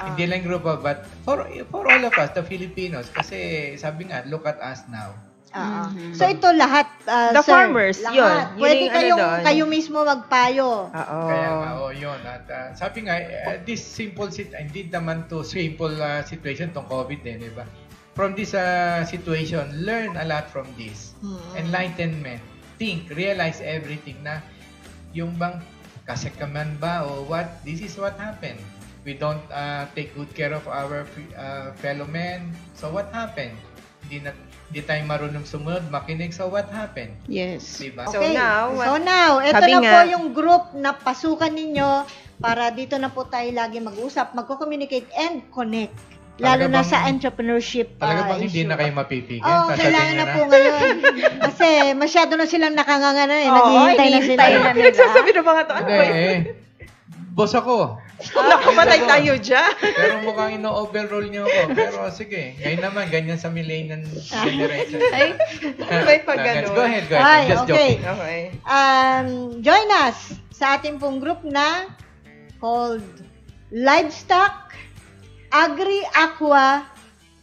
Hindi lang grupo, but for all of us, the Filipinos. Kasi sabi nga, look at us now. So ito lahat, The sir, farmers, lahat. yun. Yun Pwede yung ano doon. kayo mismo magpayo. Oo. Kaya nga, yun. At sabi nga, this simple, hindi naman to simple situation tong COVID din, di ba? From this situation, learn a lot from this. Enlightenment. Think, realize everything na yung bang kasakaman ba o what, this is what happened. We don't take good care of our fellow men. So what happened? Hindi tayo marunong sumunod, makinig. So what happened? Yes. Diba? So now, ito sabi na nga- po yung group na pasukan ninyo para dito na po tayo lagi mag-usap, magko-communicate and connect. Lalo Talaga na bang- sa entrepreneurship Talaga bang hindi issue. na kayo mapipigil? Oo, Sasabihin kailangan nyo na po ngayon. Kasi masyado na silang nakanganga na eh. Naghihintay na sila. hinihintay na nila. Nagsasabi ng mga to, ano Hindi ba yun? eh. Boss ako. Nakamatay tayo dyan. Pero mukhang ino-overrule niyo ako. Pero sige, ngayon naman, ganyan sa millennial generation. Ay, May pag Go ahead, go Ay, ahead. Just okay. joking. Okay. Join us sa ating pong group na called Livestock Agri-Aqua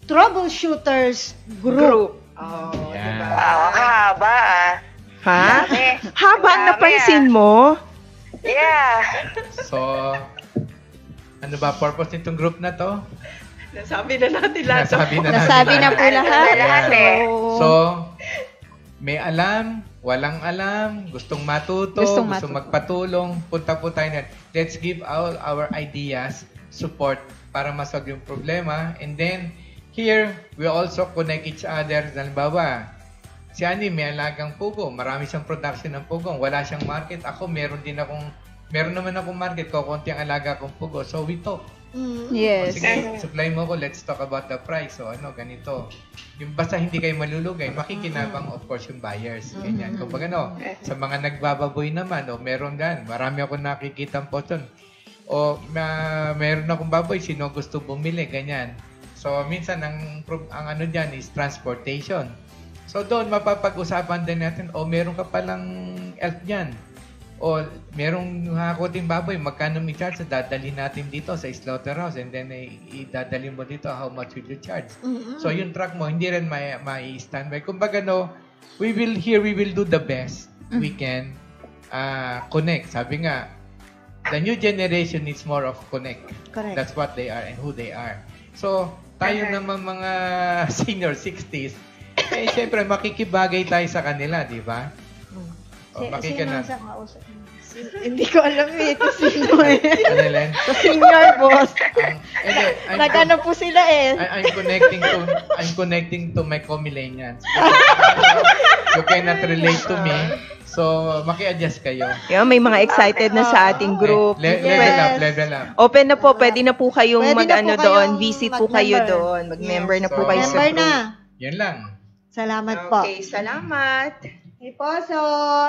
Troubleshooters Group. Oh, Yan. diba? Ang haba ah. Ha? Dami. Haba ang Dami, napansin mo? Yeah. So, ano ba purpose nitong group na to? Nasabi na natin lahat. nasabi na po lahat. Lahat eh. So, may alam, walang alam, gustong matuto, Gustong gustong magpatulong, punta po tayo na. Let's give all our ideas, support para masolve yung problema. And then, here, we also connect each other. Halimbawa, si Annie may alagang pugo. Marami siyang production ng pugong. Wala siyang market. Ako, meron naman akong market ko. Konti ang alaga kong pugo. So, we talk. Yes. Sige, supply mo ko. Let's talk about the price. So, ganito. Yung basta hindi kayo malulugay, makikinabang, of course, yung buyers. Ganyan. Kung sa mga nagbababoy naman, meron yan. Marami ako nakikita po doon. Meron akong baboy, sino gusto bumili, ganyan. So, minsan, ang ano dyan is transportation. So, doon, mapapag-usapan din natin, meron ka palang elf dyan. Merong hakoting baboy, magkano may charge, dadalhin natin dito sa slaughterhouse and then idadalhin mo dito, how much will you charge? So, yung truck mo, hindi rin may standby. Kumbaga, we will do the best we can connect. Sabi nga, the new generation needs more of connect. Correct. That's what they are and who they are. So, tayo naman mga senior 60s, siyempre, makikibagay tayo sa kanila, di ba? Sino sa kausap mo? Hindi ko alam kung sino eh. Ano, Len? Sa senior boss. Hindi, Nagano po sila eh. I'm connecting to my co-millennials. You cannot relate to me. So, maki-adjust kayo. May mga excited na sa ating group. Level up. Open na po, pwede na po kayong Pwede na po doon, kayong visit po kayo mag-member. doon. Mag-member na po So, kayo sa Member group. na. Yan lang. Salamat po. Okay, salamat. Okay po, so,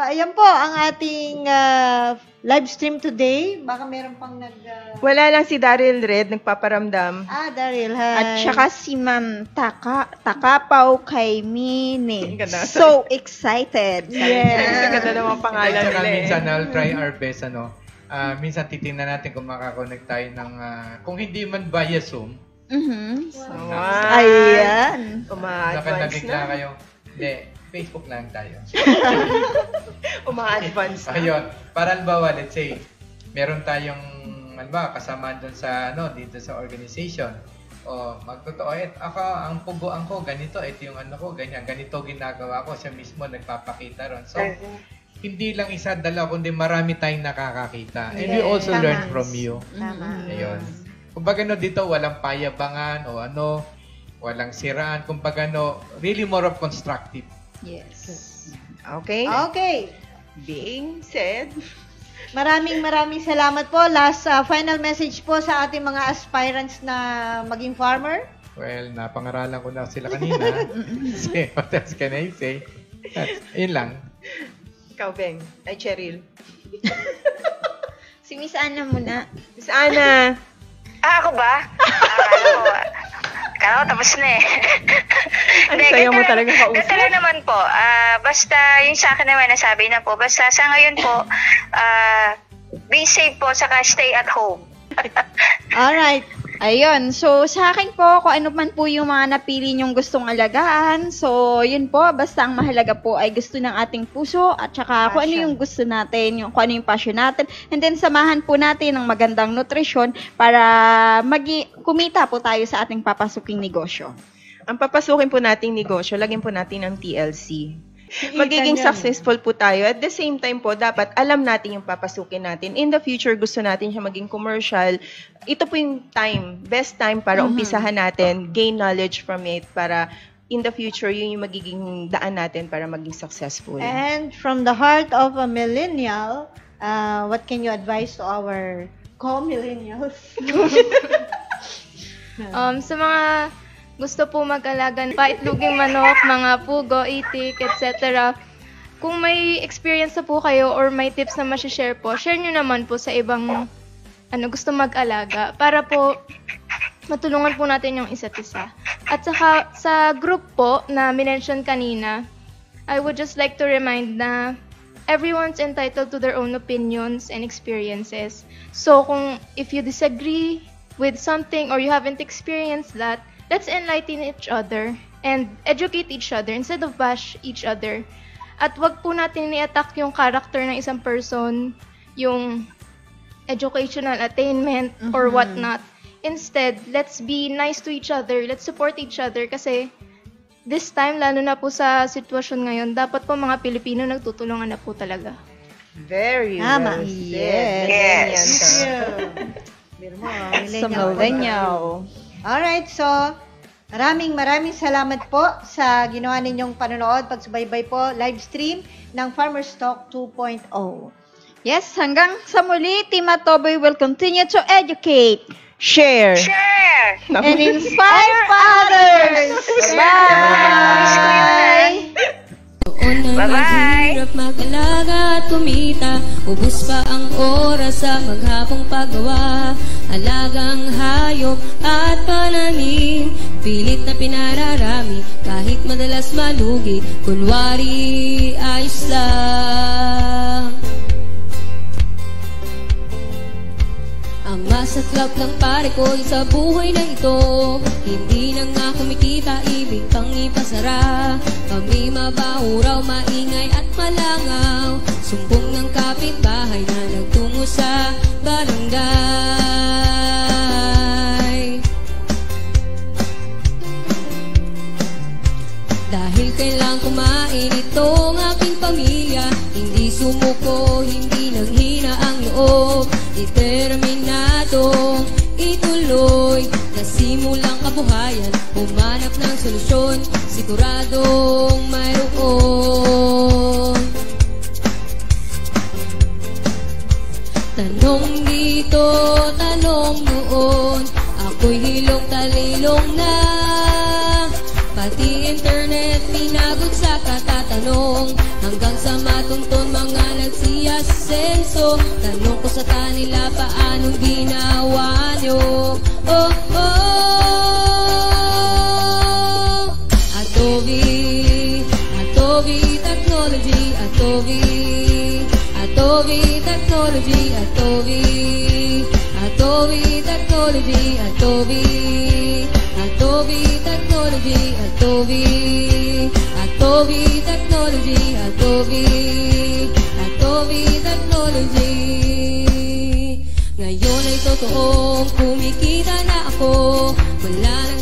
ayan po ang ating live stream today. Baka meron pang Wala lang si Daryl Red, nagpaparamdam. Daryl, hi. At saka si Ma'am Takapaw kay Mini. Ganda. So excited. Ang ganda naman pangalan At saka nila eh. minsan, I'll try our best, minsan titingnan natin kung makakonect tayo ng, kung hindi man via Zoom, Wow. Ayan. Uma-advance nakabigla na. kayo. Hindi, Facebook lang tayo. Uma-advance na. Ayun, para halimbawa, let's say, meron tayong, kasama doon sa, dito sa organization. magtotoo. Ako, ang puguan ko, ganito, ito yung ano ko, ganyan, ganito ginagawa ko. Siya mismo nagpapakita ron. So, hindi lang isa, dalawa, kundi marami tayong nakakakita. And we also learn from you. Tama. Ayun. Kumbaga dito, walang payabangan o walang siraan. Kumbaga really more of constructive. Yes. Okay? Okay. Being said, Maraming salamat po. Last final message po sa ating mga aspirants na maging farmer. Well, napangaralan ko na sila kanina. Kasi, what else can I say? Yun lang. ikaw, Beng. Ay, Cheryl. Si Miss Ana muna. Miss Ana. Ako ba? Akala ko tapos na eh. Ang saya mo talaga kausap. Ganito lang naman po. Basta yung sa akin naman nasabi na po. Basta sa ngayon po, be safe po, saka stay at home. Alright. Ayun. So, sa akin po, kung ano man po yung mga napili nyong gustong alagaan. So, yun po. Basta ang mahalaga po ay gusto ng ating puso at saka kung ano yung gusto natin, kung ano yung passion natin. And then, samahan po natin ng magandang nutrisyon para kumita po tayo sa ating papasuking negosyo. Ang papasukin po nating negosyo, lagyan po natin ng TLC. Magiging successful po tayo. At the same time po, dapat alam natin yung papasukin natin. In the future, gusto natin siya maging commercial. Ito po yung best time para umpisahan natin, gain knowledge from it, para in the future, yun yung magiging daan natin para maging successful. And from the heart of a millennial, what can you advise to our co-millennials? Sa mga gusto po mag-alaga ng paitloging manok, mga pugo, itik, etc. Kung may experience na po kayo or may tips na ma-share po, share nyo naman po sa ibang gusto mag-alaga para po matulungan po natin yung isa't isa. At saka sa group po na minention kanina, I would just like to remind na everyone's entitled to their own opinions and experiences. So if you disagree with something or you haven't experienced that, let's enlighten each other and educate each other instead of bash each other. At wag po natin i-attack yung character ng isang person, yung educational attainment or whatnot. Instead, let's be nice to each other. Let's support each other kasi this time, lalo na po sa sitwasyon ngayon, dapat po mga Pilipino nagtutulungan na po talaga. Very Tama. well said. Yes. Sa millennial. Alright, so maraming salamat po sa ginawa ninyong panonood, pagsubaybay po, live stream ng Farmers Talk 2.0. Yes, hanggang sa muli, Team Atoboy will continue to educate, Share. and inspire others. Bye! Bye-bye! Hirap mag-alaga at kumita, ubus pa ang oras sa maghapong paggawa. Alagang hayop at pananim, pilit na pinararami, kahit madalas malugi, kunwari ayos lang. Ang masaklap ng pare ko sa buhay na ito, hindi na nga kumikita, ibig pang ipasara. Kami mabaho raw, maingay at malangaw, sumbong ng kapitbahay na nagtungo sa barangay. Dahil kailang kumain itong aking pamilya, hindi sumuko, hindi naghina ang loob, determinadong ituloy, nasimulang kabuhayan, humanap ng solusyon, siguradong mayroon. Tanong dito, tanong doon, ako'y hilong talilong na, pati internet pinagod sa katatanong, hanggang sa matuntun mga nagsiyasenso. Tanong ko sa kanila, paanong ginawa nyo? Oh, oh, Atobi technology, Atobi technology, Atobi technology, Atobi technology, Atobi technology, Atobi technology. Ngayon ay totoong kumikita na ako. Wala nang